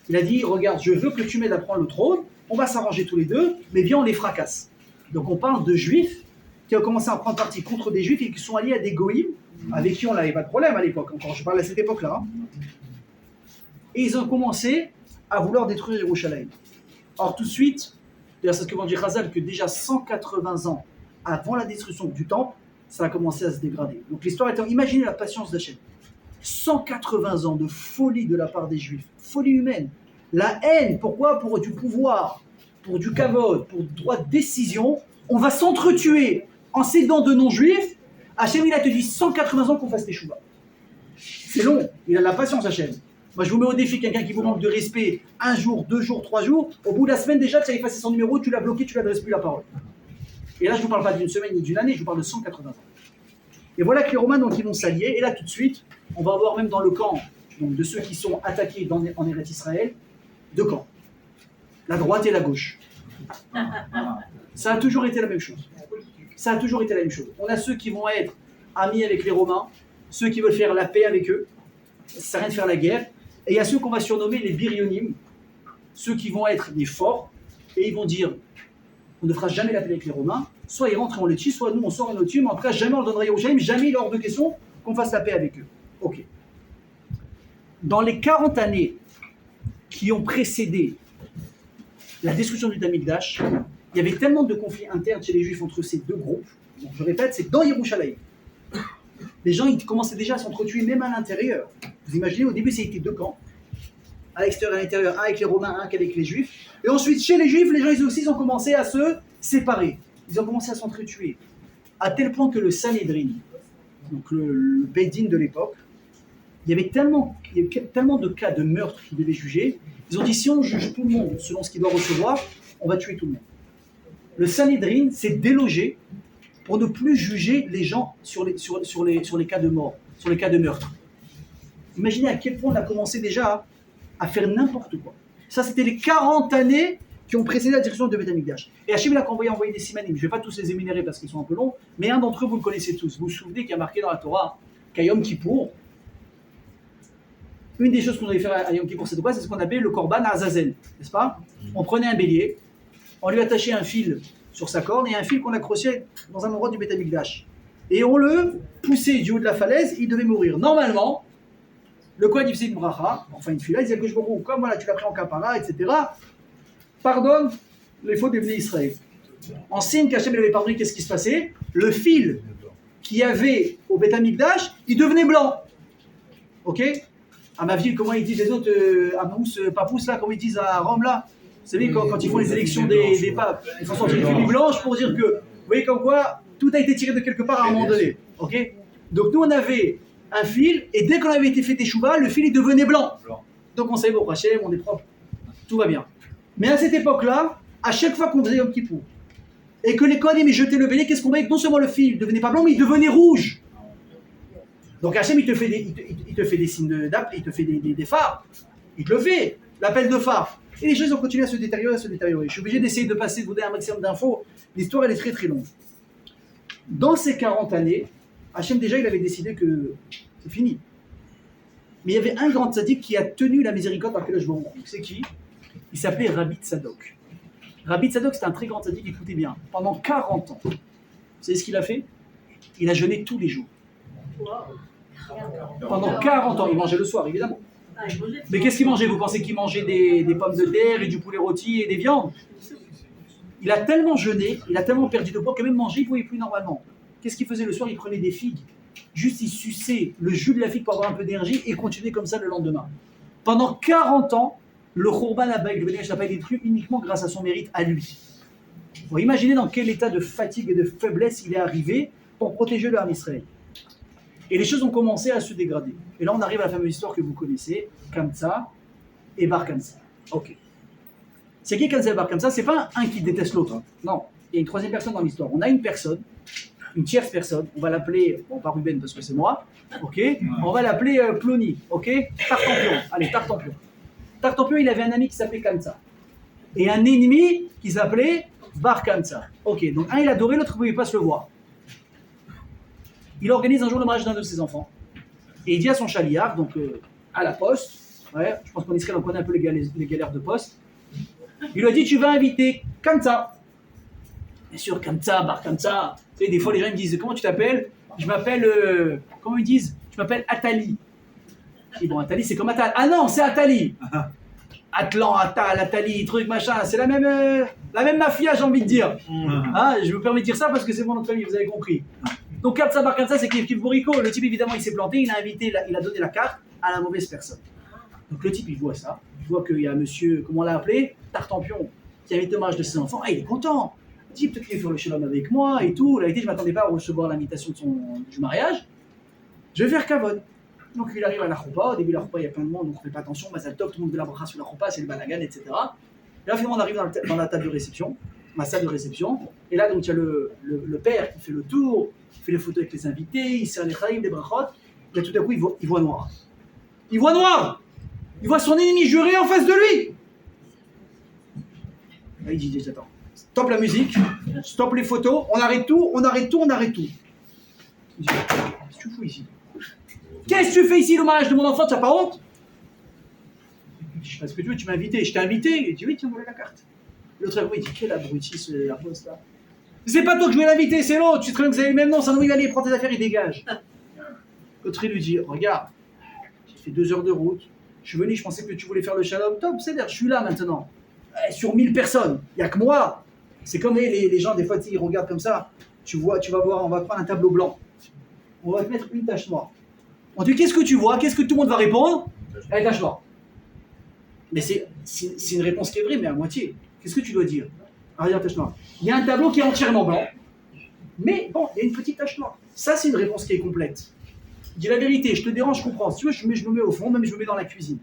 Il a dit, regarde, je veux que tu m'aides à prendre le trône. On va s'arranger tous les deux, mais viens, on les fracasse. Donc on parle de juifs qui ont commencé à prendre parti contre des juifs et qui sont alliés à des goïms, avec qui on n'avait pas de problème à l'époque, encore je parle à cette époque-là. Et ils ont commencé à vouloir détruire Yerushalayim. Or tout de suite, c'est ce que vont dire Chazal, que déjà 180 ans avant la destruction du temple, ça a commencé à se dégrader. Donc l'histoire étant, imaginez la patience d'Hachem. 180 ans de folie de la part des juifs, folie humaine, la haine, pourquoi? Pour du pouvoir, pour du kavod, pour droit de décision, on va s'entretuer en s'aidant de non-juifs. Hachem, il a te dit 180 ans qu'on fasse tes chouvas. C'est long, il a de la patience, Hachem. Moi, je vous mets au défi quelqu'un qui vous manque de respect 1 jour, 2 jours, 3 jours. Au bout de la semaine, déjà, tu as effacé son numéro, tu l'as bloqué, tu ne lui adresses plus la parole. Et là, je ne vous parle pas d'une semaine ni d'une année, je vous parle de 180 ans. Et voilà que les Romains, donc, ils vont s'allier. Et là, tout de suite, on va avoir même dans le camp donc, de ceux qui sont attaqués en Eretz Israël, 2 camps. La droite et la gauche. Ça a toujours été la même chose. Ça a toujours été la même chose. On a ceux qui vont être amis avec les Romains, ceux qui veulent faire la paix avec eux, ça sert à rien de faire la guerre. Et il y a ceux qu'on va surnommer les birionim, ceux qui vont être des forts, et ils vont dire, on ne fera jamais la paix avec les Romains, soit ils rentrent et on les tue, soit nous on sort et on les tue, mais en tout cas jamais on donnera Yerushalayim, jamais il est hors de question qu'on fasse la paix avec eux. Ok. Dans les 40 années qui ont précédé la destruction du Beth Amikdash, il y avait tellement de conflits internes chez les Juifs entre ces 2 groupes. Donc je répète, c'est dans Yerushalayim. Les gens ils commençaient déjà à s'entretuer même à l'intérieur. Vous imaginez, au début, c'était 2 camps. À l'extérieur et à l'intérieur, un avec les Romains, un avec les Juifs. Et ensuite, chez les Juifs, les gens ils aussi ils ont commencé à se séparer. Ils ont commencé à s'entretuer. À tel point que le Sanhedrin, donc le Beit Din de l'époque, il y avait tellement de cas de meurtre qu'ils devaient juger. Ils ont dit, si on juge tout le monde selon ce qu'il doit recevoir, on va tuer tout le monde. Le Sanhedrin s'est délogé pour ne plus juger les gens sur les cas de mort, sur les cas de meurtre. Imaginez à quel point on a commencé déjà à faire n'importe quoi. Ça, c'était les 40 années qui ont précédé la direction de Beth Amikdash. Et Hachem, il a envoyé des simanim. Je ne vais pas tous les énumérer parce qu'ils sont un peu longs, mais un d'entre eux, vous le connaissez tous. Vous vous souvenez qu'il y a marqué dans la Torah qu'à Yom Kippour, une des choses qu'on devait faire à Yom Kippour, c'est ce qu'on appelait le Korban Azazel, n'est-ce pas? On prenait un bélier, on lui attachait un fil sur sa corne et un fil qu'on accrochait dans un endroit du Beth Amikdash. Et on le poussait du haut de la falaise, il devait mourir. Normalement, le Kohen il faisait une bracha, enfin une fila, il disait que je me comme voilà, tu l'as pris en kapara, etc. Pardonne les fautes des Bnei Israël. En signe qu'Hachem avait pardonné, qu'est-ce qui se passait? Le fil qu'il y avait au Beth Amikdash, il devenait blanc. Ok? À ma ville, comment ils disent les autres, à Mousse, Papous, là, comment ils disent à Rome, là? Vous savez, quand ils font les élections des papes, ils font sortir une fumée blanche pour dire que, vous voyez, comme quoi, tout a été tiré de quelque part à un moment donné. Ok? Donc nous, on avait un fil, et dès qu'on avait été fait teshuva, le fil, il devenait blanc. Donc on savait, bon, Hachem, on est propre, tout va bien. Mais à cette époque-là, à chaque fois qu'on faisait Yom Kippour, et que les Kohanim jetaient le bélier, qu'est-ce qu'on voyait? Non seulement le fil ne devenait pas blanc, mais il devenait rouge. Donc Hachem, il te fait des signes d'appel, il te fait des phares. Il te le fait, l'appel de phare. Et les choses ont continué à se détériorer, Je suis obligé d'essayer de passer, de vous donner un maximum d'infos. L'histoire, elle est très très longue. Dans ces 40 années, Hachem, déjà, il avait décidé que c'est fini. Mais il y avait un grand tzaddik qui a tenu la miséricorde par Kadosh Baruch Hu. C'est qui? Il s'appelait Rabbi Tzadok. Rabbi Tzadok, c'était un très grand tzaddik, écoutez bien. Pendant 40 ans, vous savez ce qu'il a fait? Il a jeûné tous les jours. Pendant 40 ans, il mangeait le soir, évidemment. Mais qu'est-ce qu'il mangeait? Vous pensez qu'il mangeait des pommes de terre et du poulet rôti et des viandes? Il a tellement jeûné, il a tellement perdu de poids que même manger, il ne pouvait plus normalement. Qu'est-ce qu'il faisait le soir? Il prenait des figues. Juste, il suçait le jus de la figue pour avoir un peu d'énergie et continuait comme ça le lendemain. Pendant 40 ans, le Khurban Abayit, le Bénéach n'a pas été détruit uniquement grâce à son mérite à lui. Vous imaginez dans quel état de fatigue et de faiblesse il est arrivé pour protéger le Ham Israël. Et les choses ont commencé à se dégrader. Et là, on arrive à la fameuse histoire que vous connaissez, Kamsa et Bar Kamsa. Ok. C'est qui Kamsa et Bar Kamsa? C'est pas un qui déteste l'autre. Hein. Non. Il y a une troisième personne dans l'histoire. On a une personne, une tierce personne. On va l'appeler, bon, pas Ruben parce que c'est moi. Ok. On va l'appeler Ploni. Ok. Tartampion. Allez, Tartampion. Tartampion, il avait un ami qui s'appelait Kamsa. Et un ennemi qui s'appelait Bar Kamsa. Ok. Donc un, il adorait, l'autre, il ne pouvait pas se le voir. Il organise un jour le mariage d'un de ses enfants. Et il dit à son chaliard, donc à la poste, ouais, je pense qu'en Israël on connaît un peu les galères de poste, il lui a dit: tu vas inviter Kamsa. Bien sûr, Kamsa, Bar Kamsa. Tu sais, des fois les gens ils me disent: comment tu t'appelles? Je m'appelle, comment ils disent? Je m'appelle Atali. Je dis: bon, Atali c'est comme Atal. Ah non, c'est Atali. Atlan, Atal, Atali, truc, machin, c'est la même mafia, j'ai envie de dire. Hein, je me permets de dire ça parce que c'est mon nom de famille, vous avez compris. Donc Kamsa Bar Kamsa, c'est Kif Bourrico. Le type, évidemment, il s'est planté, il a donné la carte à la mauvaise personne. Donc le type, il voit ça, il voit qu'il y a un monsieur, comment on l'a appelé, Tartampion, qui a invité au mariage de ses enfants. Ah, il est content. Il dit: peut-être qu'il va faire le shalom avec moi et tout. La vérité, je ne m'attendais pas à recevoir l'invitation du mariage. Je vais faire kavod. Donc il arrive à la choupa. Au début de la choupa, il y a plein de monde, donc on ne fait pas attention. Mazal tov, tout le monde veut la bracha sur la choupa, c'est le balagan, etc. Et là, finalement, on arrive dans la table de réception, ma salle de réception. Et là, donc, il y a le père qui fait le tour, il fait les photos avec les invités, il sert les chaïm, des brachot. Et tout à coup, il voit noir. Il voit noir. Il voit son ennemi juré en face de lui. Là, il dit: attends, stop la musique, stop les photos, on arrête tout. Il dit: qu'est-ce que tu fous ici? Qu'est-ce que tu fais ici, le mariage de mon enfant? Tu n'as pas honte? Je sais pas ce que tu veux, tu m'as invité. Je t'ai invité. Il dit: oui, tiens, voilà la carte. L'autre, il dit: quel abruti, la poste là. C'est pas toi que je vais l'inviter, c'est l'autre. Tu te que vous avez le même nom, ça nous il allait prendre tes affaires, il dégage. L'autre, il lui dit: regarde, j'ai fait 2 heures de route. Je suis venu, je pensais que tu voulais faire le shalom. Top, c'est-à-dire, je suis là maintenant. Sur 1000 personnes, il n'y a que moi. C'est comme les gens, des fois, ils regardent comme ça. Tu vas voir, on va prendre un tableau blanc. On va te mettre une tache noire. On dit: qu'est-ce que tu vois? Qu'est-ce que tout le monde va répondre? Elle tache noire. Mais c'est une réponse qui est vraie, mais à moitié. Qu'est-ce que tu dois dire? Regarde, tache noire. Il y a un tableau qui est entièrement blanc, mais bon, il y a une petite tache noire. Ça, c'est une réponse qui est complète. Dis la vérité, je te dérange, je comprends. Si tu veux, je me mets au fond, même je me mets dans la cuisine.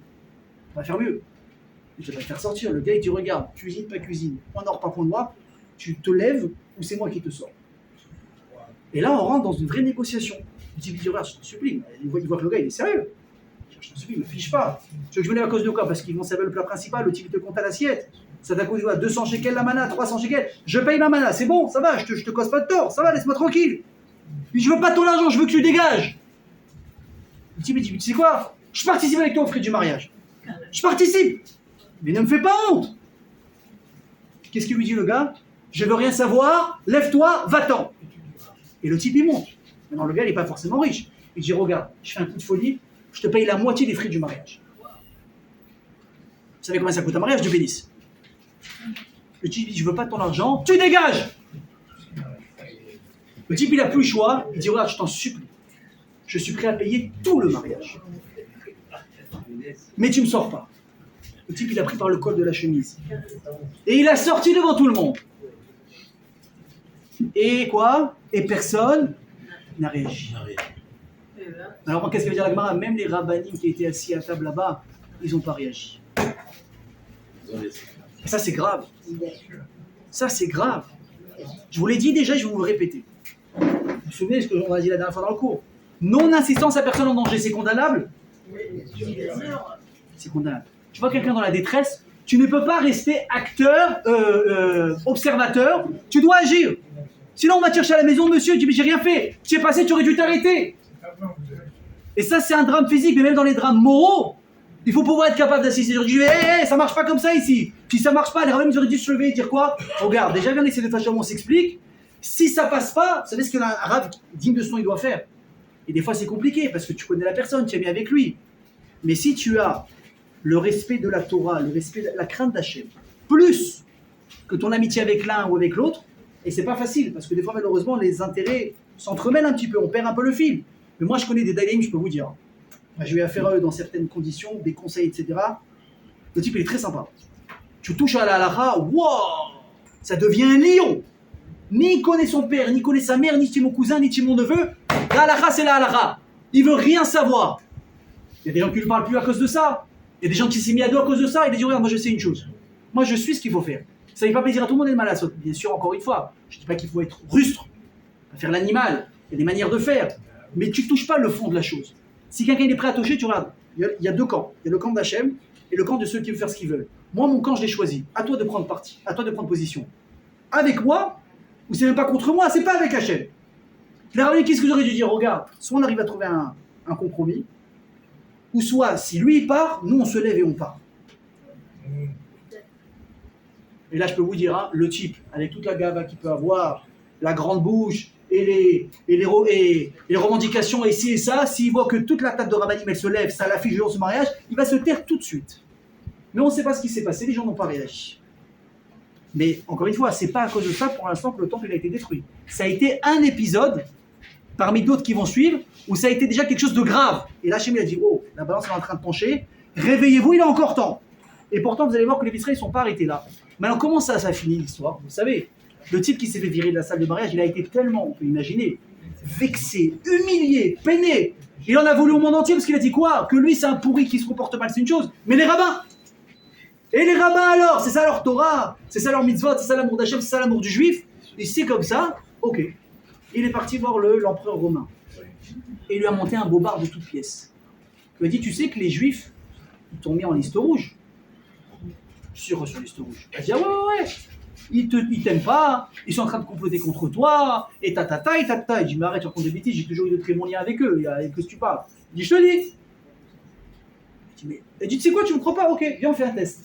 On va faire mieux. Je vais te faire sortir. Le gars, il dit: regarde, cuisine, pas cuisine. On n'en pas pour moi. Tu te lèves ou c'est moi qui te sors. Et là, on rentre dans une vraie négociation. Il dit: regarde, je t'en supplie. Il voit que le gars, il est sérieux. Je t'en supplie, ne me fiche pas. Tu veux que je me lève à cause de quoi? Parce qu'ils vont servir le plat principal, le type te compte à l'assiette. Ça t'a coûté 200 shekels la mana, 300 shekels. Je paye ma mana, c'est bon, ça va, je te cause pas de tort, ça va, laisse-moi tranquille. Puis je veux pas ton argent, je veux que tu dégages. Le type, il dit: tu sais quoi? Je participe avec toi aux frais du mariage. Je participe. Mais ne me fais pas honte. Qu'est-ce qu'il lui dit, le gars? Je veux rien savoir, lève-toi, va-t'en. Et le type, il monte. Maintenant, le gars, il n'est pas forcément riche. Il dit: regarde, je fais un coup de folie, je te paye la moitié des frais du mariage. Vous savez combien ça coûte un mariage, Dieu bénisse? Le type dit: je veux pas ton argent, tu dégages. Le type, il a plus le choix, il dit: regarde, je t'en supplie, je suis prêt à payer tout le mariage. mais tu me sors pas. Le type, il a pris par le col de la chemise. Et il a sorti devant tout le monde. Et quoi? Et personne n'a réagi. Alors, qu'est-ce que veut dire la Gemara? Même les rabbinim qui étaient assis à table là-bas, ils n'ont pas réagi. Et ça, c'est grave. Ça, c'est grave. Je vous l'ai dit déjà, je vais vous le répéter. Vous vous souvenez de ce qu'on a dit la dernière fois dans le cours? Non-insistance à personne en danger, c'est condamnable? C'est condamnable. Tu vois quelqu'un dans la détresse, tu ne peux pas rester acteur, observateur, tu dois agir. Sinon, on va te chercher à la maison, monsieur, tu dis, mais j'ai rien fait. Tu es passé, tu aurais dû t'arrêter. Et ça, c'est un drame physique, mais même dans les drames moraux, il faut pouvoir être capable d'assister. Je dis, ça marche pas comme ça ici. Si ça marche pas, les rabbins, ils auraient dû se lever et dire quoi? Regarde, déjà, viens essayer de faire on s'explique. Si ça passe pas, vous savez ce qu'un arabe digne de ce nom, il doit faire. Et des fois, c'est compliqué, parce que tu connais la personne, tu es bien avec lui. Mais si tu as le respect de la Torah, le respect de la crainte d'Hachem, plus que ton amitié avec l'un ou avec l'autre, et c'est pas facile, parce que des fois, malheureusement, les intérêts s'entremêlent un petit peu, on perd un peu le fil. Mais moi, je connais des daïlim, je peux vous dire. J'ai eu affaire à eux dans certaines conditions, des conseils, etc. Le type, il est très sympa. Tu touches à la halakha, wow, ça devient un lion. Ni il connaît son père, ni il connaît sa mère, ni c'est mon cousin, ni c'est mon neveu. La halakha, c'est la halakha. Il veut rien savoir. Il y a des gens qui ne parlent plus à cause de ça. Il y a des gens qui s'est mis à dos à cause de ça. Il a dit, regarde, moi je sais une chose. Moi je suis ce qu'il faut faire. Ça ne fait pas plaisir à tout le monde et le mal à sauter. Bien sûr, encore une fois, je ne dis pas qu'il faut être rustre, faire l'animal. Il y a des manières de faire. Mais tu ne touches pas le fond de la chose. Si quelqu'un est prêt à toucher, tu regardes. Il y a deux camps. Il y a le camp d'Hachem et le camp de ceux qui veulent faire ce qu'ils veulent. Moi, mon camp, je l'ai choisi. À toi de prendre parti. À toi de prendre position. Avec moi, ou c'est même pas contre moi, c'est pas avec Hachem. Les rabbins, qu'est-ce que j'aurais dû dire? Regarde, soit on arrive à trouver un compromis, ou soit, si lui il part, nous on se lève et on part. Et là, je peux vous dire, hein, le type, avec toute la gava qu'il peut avoir, la grande bouche, et les revendications, et ci et ça, s'il voit que toute la table de rabbinim, elle se lève, ça l'affiche durant ce mariage, il va se taire tout de suite. Mais on ne sait pas ce qui s'est passé, les gens n'ont pas réagi. Mais encore une fois, c'est pas à cause de ça, pour l'instant, que le temple a été détruit. Ça a été un épisode, parmi d'autres qui vont suivre, où ça a été déjà quelque chose de grave. Et là, Hachem a dit, oh, la balance est en train de pencher, réveillez-vous, il a encore temps. Et pourtant, vous allez voir que les Israéliens ne sont pas arrêtés là. Maintenant, comment ça finit l'histoire? Vous savez, le type qui s'est fait virer de la salle de mariage, il a été tellement, on peut imaginer, vexé, humilié, peiné. Il en a voulu au monde entier parce qu'il a dit quoi? Que lui, c'est un pourri qui se comporte mal, c'est une chose. Mais les rabbins! Et les rabbins alors? C'est ça leur Torah, c'est ça leur mitzvot, c'est ça l'amour d'Hachem, c'est ça l'amour du juif. Et c'est comme ça, ok. Il est parti voir l'empereur romain. Et il lui a monté un bobard de toutes pièces. Il lui a dit, tu sais que les juifs, ils t'ont mis en liste rouge. Sur liste rouge. Il a dit, ah ouais. Ils t'aiment pas, ils sont en train de comploter contre toi, et tatata, et tatata. Il dit, mais arrête, tu racontes des bêtises, j'ai toujours eu de très bons liens avec eux, qu'est-ce que tu parles? Il dit, je te dis. Il dit, tu sais quoi, tu me crois pas? Ok, viens, on fait un test.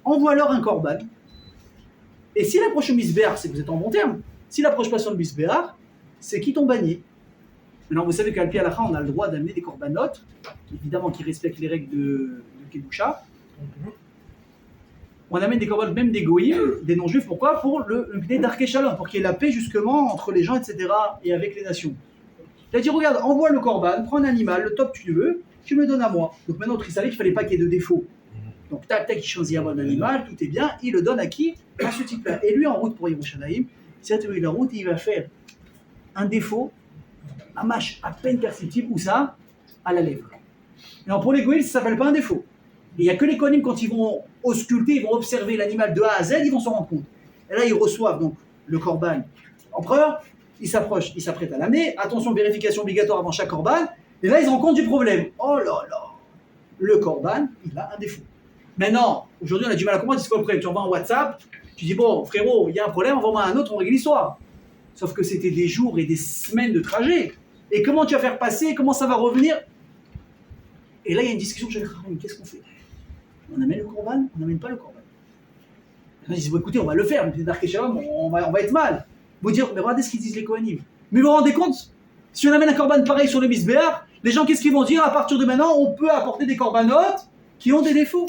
Envoie-leur un korban. Et s'il approche le misbéar, c'est que vous êtes en bon terme. S'il approche pas sur le misbéar, c'est qu'ils t'ont banni. Maintenant, vous savez qu'à l'Alpi-Halakha, on a le droit d'amener des corbanotes, évidemment qui respectent les règles de Kedusha. On amène des corbanotes, même des goïms, des non-juifs. Pourquoi? Pour le Darké Shalom, pour qu'il y ait la paix justement entre les gens, etc. et avec les nations. Il a dit, regarde, envoie le korban, prends un animal, le top tu veux, tu me le donnes à moi. Donc maintenant, il savait qu'il ne fallait pas qu'il y ait de défaut. Donc tac, il choisit un animal, tout est bien, il le donne à qui? À ce type-là. Et lui, en route pour Yerushalayim, c'est à la route, il va faire un défaut, un mâche à peine perceptible, où ça? À la lèvre. Alors pour les goïms, ça ne s'appelle pas un défaut. Il n'y a que les kohanim, quand ils vont ausculter, ils vont observer l'animal de A à Z, ils vont s'en rendre compte. Et là, ils reçoivent donc le korban. L'empereur, il s'approche, il s'apprête à l'amener. Attention, vérification obligatoire avant chaque korban. Et là, ils se rendent compte du problème. Oh là là, le korban, il a un défaut. Maintenant, aujourd'hui, on a du mal à comprendre, c'est quoi le problème? Tu envoies un WhatsApp, tu dis, bon, frérot, il y a un problème, envoie-moi un autre, on règle l'histoire. Sauf que c'était des jours et des semaines de trajet. Et comment tu vas faire passer? Comment ça va revenir? Et là, il y a une discussion chez les Kharim. Qu'est-ce qu'on fait? On amène le korban? On n'amène pas le korban? Ils disent, bon, écoutez, on va le faire, mais Darké Shalom, on va être mal. Vous dire, mais regardez ce qu'ils disent les Kohanim. Mais vous vous rendez compte? Si on amène un korban pareil sur le misbéar, les gens, qu'est-ce qu'ils vont dire? À partir de maintenant, on peut apporter des korbanotes qui ont des défauts.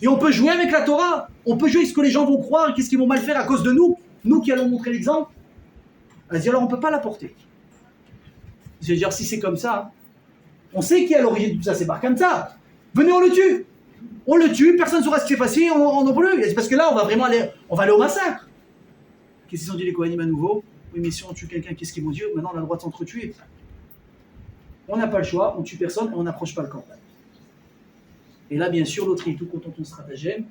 Et on peut jouer avec la Torah. On peut jouer avec ce que les gens vont croire et qu'est-ce qu'ils vont mal faire à cause de nous. Nous qui allons montrer l'exemple. On va dire, alors on ne peut pas l'apporter. C'est-à-dire, si c'est comme ça, on sait qui est à l'origine de tout ça, c'est Bar Kamsa. Venez, on le tue. On le tue, personne ne saura ce qui s'est passé, on n'en peut plus. Parce que là, on va vraiment aller au massacre. Qu'est-ce qu'ils ont dit les Kohanim à nouveau? Oui, mais si on tue quelqu'un, qu'est-ce qu'ils vont dire? Maintenant, on a le droit de s'entretuer. On n'a pas le choix, on tue personne et on n'approche pas le camp. Et là, bien sûr, l'autre il est tout content de ton stratagème.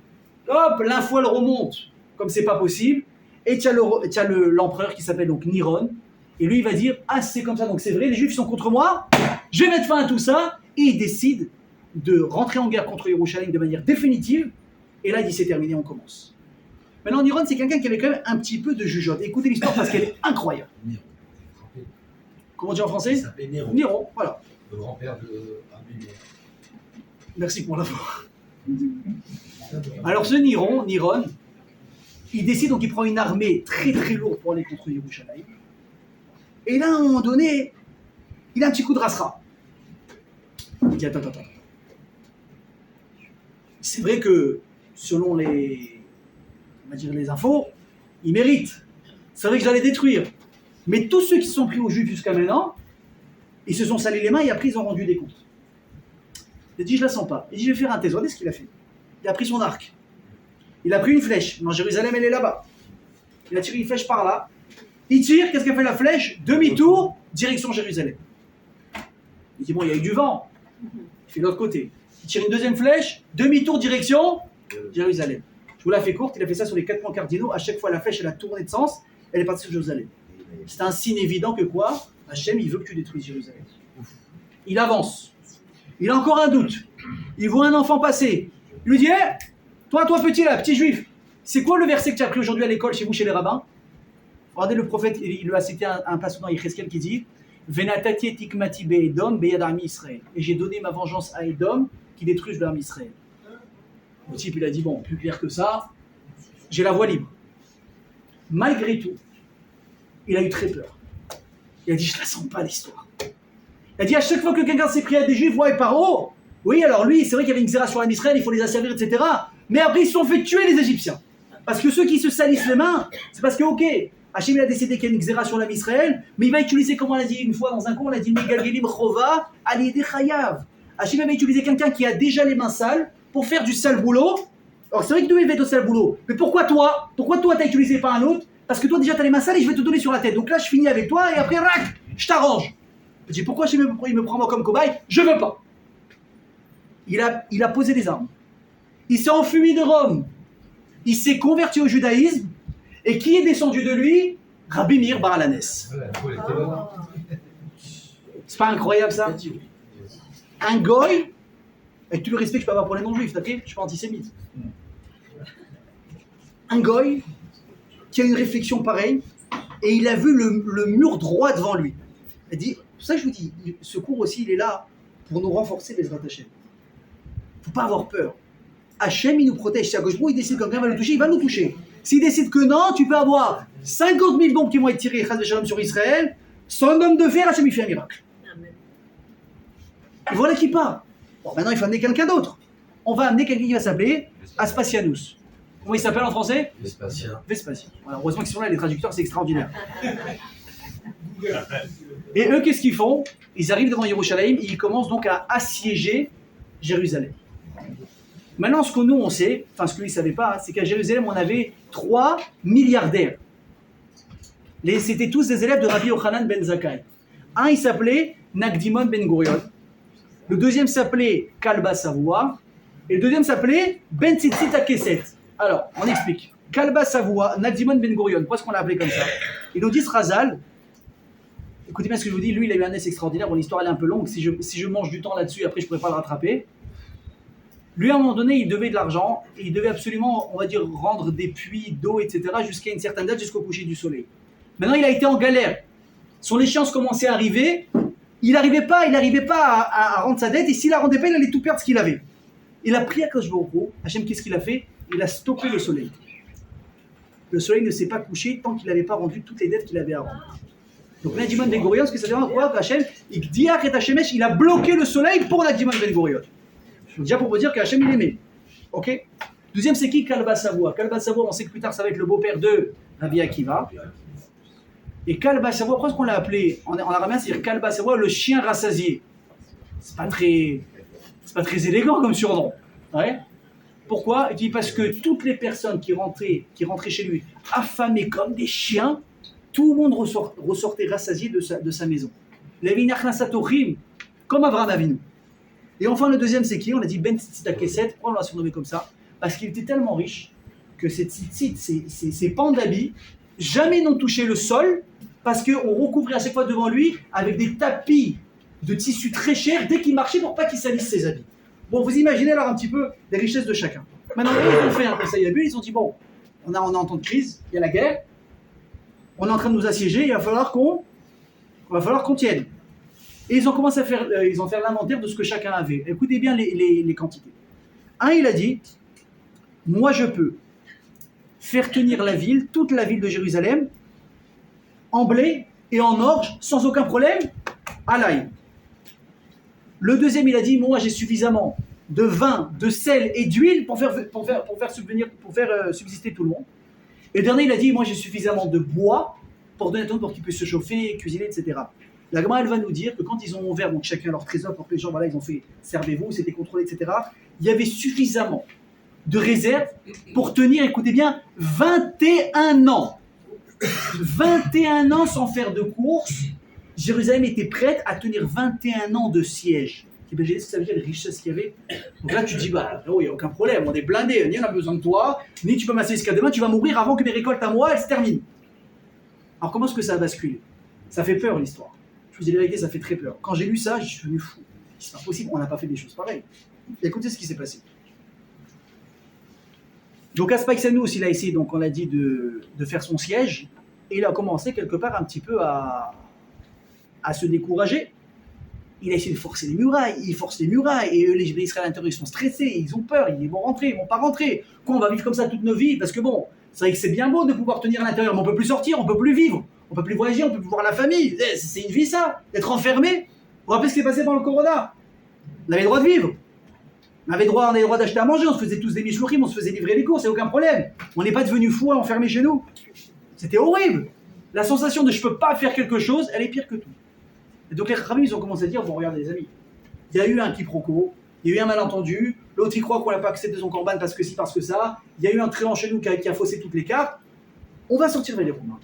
Hop, l'info elle remonte, comme c'est pas possible. Et tu as l'empereur qui s'appelle donc Niron. Et lui, il va dire, ah, c'est comme ça, donc c'est vrai, les Juifs sont contre moi, je vais mettre fin à tout ça. Et il décide de rentrer en guerre contre Yerushalayim de manière définitive. Et là, il dit, c'est terminé, on commence. Maintenant, Niron, c'est quelqu'un qui avait quand même un petit peu de jugeote. Écoutez l'histoire parce qu'elle est incroyable. Néron. Comment on dit en français? Il s'appelait Néron. Niron, voilà. Le grand-père de Rabbi Meir. Merci pour l'info. Alors ce Niron, il décide donc il prend une armée très très lourde pour aller contre Yerushalayim. Et là, à un moment donné, il a un petit coup de rasera. Il dit attends. C'est vrai que selon les infos, il mérite. C'est vrai que je dois les détruire. Mais tous ceux qui se sont pris aux Juifs jusqu'à maintenant, ils se sont salés les mains et après ils ont rendu des comptes. Il a dit je la sens pas. Il dit je vais faire un test. Regardez ce qu'il a fait. Il a pris son arc. Il a pris une flèche. Non, Jérusalem, elle est là-bas. Il a tiré une flèche par là. Il tire. Qu'est-ce qu'a fait la flèche? Demi-tour, direction Jérusalem. Il dit bon, il y a eu du vent. Il fait de l'autre côté. Il tire une deuxième flèche. Demi-tour, direction Jérusalem. Je vous la fais courte. Il a fait ça sur les 4 points cardinaux. À chaque fois, la flèche, elle a tourné de sens. Elle est partie sur Jérusalem. C'est un signe évident que quoi? Hachem, il veut que tu détruises Jérusalem. Il avance. Il a encore un doute. Il voit un enfant passer. Il lui dit hey, toi petit là, petit juif, c'est quoi le verset que tu as appris aujourd'hui à l'école chez vous, chez les rabbins? Regardez le prophète, il lui a cité un passage dans Yecheskel qui dit Venatati et tikmati be'edom be'yad ami Israël. Et j'ai donné ma vengeance à Edom qui détruise le ami Israël. Le type, il a dit bon, plus clair que ça, j'ai la voie libre. Malgré tout, il a eu très peur. Il a dit je la sens pas l'histoire. Il a dit à chaque fois que quelqu'un s'est pris à des juifs, ouais, Paro, oui, alors lui, c'est vrai qu'il y avait une xéra sur l'âme Israël, il faut les asservir, etc. Mais après, ils se sont fait tuer les Égyptiens. Parce que ceux qui se salissent les mains, c'est parce que, ok, Hachem il a décidé qu'il y a une xéra sur l'âme Israël, mais il va utiliser, comme on l'a dit une fois dans un cours, on a dit Megalgelim Chova, Aliede Chayav. Hachem va utiliser quelqu'un qui a déjà les mains sales pour faire du sale boulot. Alors c'est vrai qu'il devait faire du sale boulot, mais pourquoi toi t'as utilisé pas un autre? Parce que toi déjà t'as les mains sales et je vais te donner sur la tête. Donc là, je finis avec toi et après, rac, je t'arrange. Je dis pourquoi il me prend moi comme cobaye? Je veux pas. Il a posé des armes. Il s'est enfui de Rome. Il s'est converti au judaïsme. Et qui est descendu de lui? Rabbi Meir Bar Alanes. C'est pas incroyable ça? Un goy, avec tout le respect que je peux avoir pour les non-juifs, ok? Je suis pas antisémite. Un goy qui a une réflexion pareille et il a vu le mur droit devant lui. Il dit, pour ça je vous dis, ce cours aussi il est là pour nous renforcer les Hachem. Faut pas avoir peur. Hachem il nous protège. Si à gauche il décide quand quelqu'un va le toucher, il va nous toucher. S'il décide que non, tu peux avoir 50 000 bombes qui vont être tirées sur Israël, son homme de fer, Hachem il fait un miracle. Et voilà qui part. Bon, maintenant il faut amener quelqu'un d'autre. On va amener quelqu'un qui va s'appeler Aspasianus. Comment il s'appelle en français? Vespasien. Voilà, heureusement qu'ils sont là, les traducteurs, c'est extraordinaire. Et eux, qu'est-ce qu'ils font? Ils arrivent devant Yerushalayim et ils commencent donc à assiéger Jérusalem. Maintenant, ce que nous, on sait, enfin ce que lui ne savait pas, c'est qu'à Jérusalem, on avait 3 milliardaires. C'était tous des élèves de Rabbi Yochanan ben Zakkai. Un, il s'appelait Nagdimon ben Gurion. Le deuxième s'appelait Kalba Savoua. Et le deuxième s'appelait Ben Tzitzit Akeset. Alors, on explique. Kalba Savoua, Nagdimon ben Gurion. Pourquoi est-ce qu'on l'a appelé comme ça? Et nous dit Razal, écoutez bien ce que je vous dis, lui, il a eu un essai extraordinaire. Bon, l'histoire, elle est un peu longue. Si je mange du temps là-dessus, après, je ne pourrais pas le rattraper. Lui, à un moment donné, il devait de l'argent. Et il devait absolument, on va dire, rendre des puits d'eau, etc. jusqu'à une certaine date, jusqu'au coucher du soleil. Maintenant, il a été en galère. Son échéance commençait à arriver. Il n'arrivait pas à rendre sa dette. Et s'il la rendait pas, il allait tout perdre ce qu'il avait. Il a prié à Kadosh Baruch Hu. Hachem, qu'est-ce qu'il a fait? Il a stoppé le soleil. Le soleil ne s'est pas couché tant qu'il n'avait pas rendu toutes les dettes qu'il avait à rendre. Donc Nagdimon ben Gurion, ce que ça veut dire quoi? Hachem, il a bloqué le soleil pour Nagdimon ben Gurion. Déjà pour vous dire qu'Hachem il aimait. Ok. Deuxième, c'est qui? Kalba Savoua. Kalba Savoua, on sait que plus tard ça va être le beau-père de Rabbi Akiva. Et Kalba Savoua, pourquoi est-ce qu'on l'a appelé en araméen? C'est-à-dire Kalba Savoua, le chien rassasié. C'est pas très C'est pas très élégant comme surnom. Ouais. Pourquoi? Il dit parce que toutes les personnes qui rentraient chez lui affamées comme des chiens, tout le monde ressortait rassasié de sa maison. Comme Abraham Avinu. Et enfin, le deuxième, c'est qui? On a dit Ben Tzitzit Kesset. Pourquoi on l'a surnommé comme ça? Parce qu'il était tellement riche que ces tzitzit, ces pans d'habits, jamais n'ont touché le sol parce qu'on recouvrait à chaque fois devant lui avec des tapis de tissu très cher dès qu'il marchait pour pas qu'il salisse ses habits. Bon, vous imaginez alors un petit peu les richesses de chacun. Maintenant, ils ont fait un conseil à but, ils ont dit bon, on est en temps de crise, il y a la guerre, on est en train de nous assiéger, il va falloir qu'on tienne. Et ils ont commencé à faire, l'inventaire de ce que chacun avait. Écoutez bien les quantités. Un, il a dit, moi je peux faire tenir la ville, toute la ville de Jérusalem, en blé et en orge, sans aucun problème, à l'ail. Le deuxième, il a dit, moi j'ai suffisamment de vin, de sel et d'huile pour faire subsister tout le monde. Et le dernier, il a dit, moi j'ai suffisamment de bois pour donner à tout le monde pour qu'ils puissent se chauffer, cuisiner, etc. La Gemara, elle va nous dire que quand ils ont ouvert donc chacun leur trésor pour que les gens, voilà, ils ont fait servez-vous, c'était contrôlé, etc. Il y avait suffisamment de réserves pour tenir, écoutez bien, 21 ans. 21 ans sans faire de course. Jérusalem était prête à tenir 21 ans de siège. Imaginez ce que ça veut dire, les richesses qu'il y avait. Donc là, tu te dis, bah, il n'y a aucun problème, on est blindé, ni on a besoin de toi, ni tu peux m'asseoir jusqu'à demain, tu vas mourir avant que mes récoltes à moi, elles se terminent. Alors comment est-ce que ça a basculé? Ça fait peur l'histoire. Je vous dis la vérité, ça fait très peur. Quand j'ai lu ça, je suis devenu fou. C'est pas possible, on n'a pas fait des choses pareilles. Écoutez ce qui s'est passé. Donc Aspaï Sanous, il a essayé, donc on a dit, de faire son siège, et il a commencé quelque part un petit peu à se décourager. Il a essayé de forcer les murailles, il force les murailles, et eux, les Israéliens à l'intérieur, ils sont stressés, ils ont peur, ils vont rentrer, ils vont pas rentrer. Quoi, on va vivre comme ça toute nos vies? Parce que bon, c'est vrai que c'est bien beau de pouvoir tenir à l'intérieur, mais on peut plus sortir, on peut plus vivre, on peut plus voyager, on peut plus voir la famille. C'est une vie ça, d'être enfermé. Vous vous rappelez ce qui est passé pendant le Corona? On avait le droit de vivre. On avait le droit d'acheter à manger, on se faisait tous des michourim, on se faisait livrer les courses, c'est aucun problème. On n'est pas devenus fous enfermés chez nous. C'était horrible. La sensation de je peux pas faire quelque chose, elle est pire que tout. Et donc les rabbins, ils ont commencé à dire, bon regardez les amis, il y a eu un quiproquo, il y a eu un malentendu, l'autre il croit qu'on n'a pas accepté son corban parce que si, parce que ça, il y a eu un tréant chez nous qui a faussé toutes les cartes, on va sortir vers les Romains,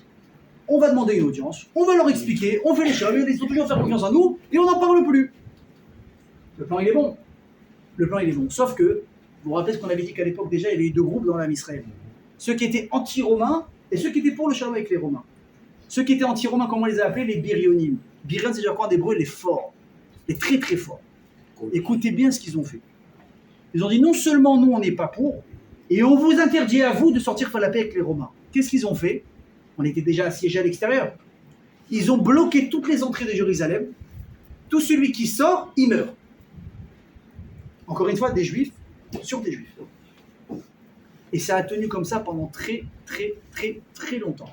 on va demander une audience, on va leur expliquer, on fait les choses, ils ont toujours fait confiance en nous, et on n'en parle plus. Le plan il est bon. Le plan il est bon, sauf que, vous vous rappelez ce qu'on avait dit qu'à l'époque déjà, il y avait eu deux groupes dans l'âme Israël. Ceux qui étaient anti-romains et ceux qui étaient pour le shalom avec les Romains. Ceux qui étaient anti-romains, comment on les a appelés? Les birionim. Birion, c'est-à-dire quoi en hébreu? Les forts. Les très très forts. Écoutez bien ce qu'ils ont fait. Ils ont dit non seulement nous on n'est pas pour, et on vous interdit à vous de sortir faire la paix avec les Romains. Qu'est-ce qu'ils ont fait? On était déjà assiégés à l'extérieur. Ils ont bloqué toutes les entrées de Jérusalem. Tout celui qui sort, il meurt. Encore une fois, des Juifs sur des Juifs. Et ça a tenu comme ça pendant très très très très longtemps.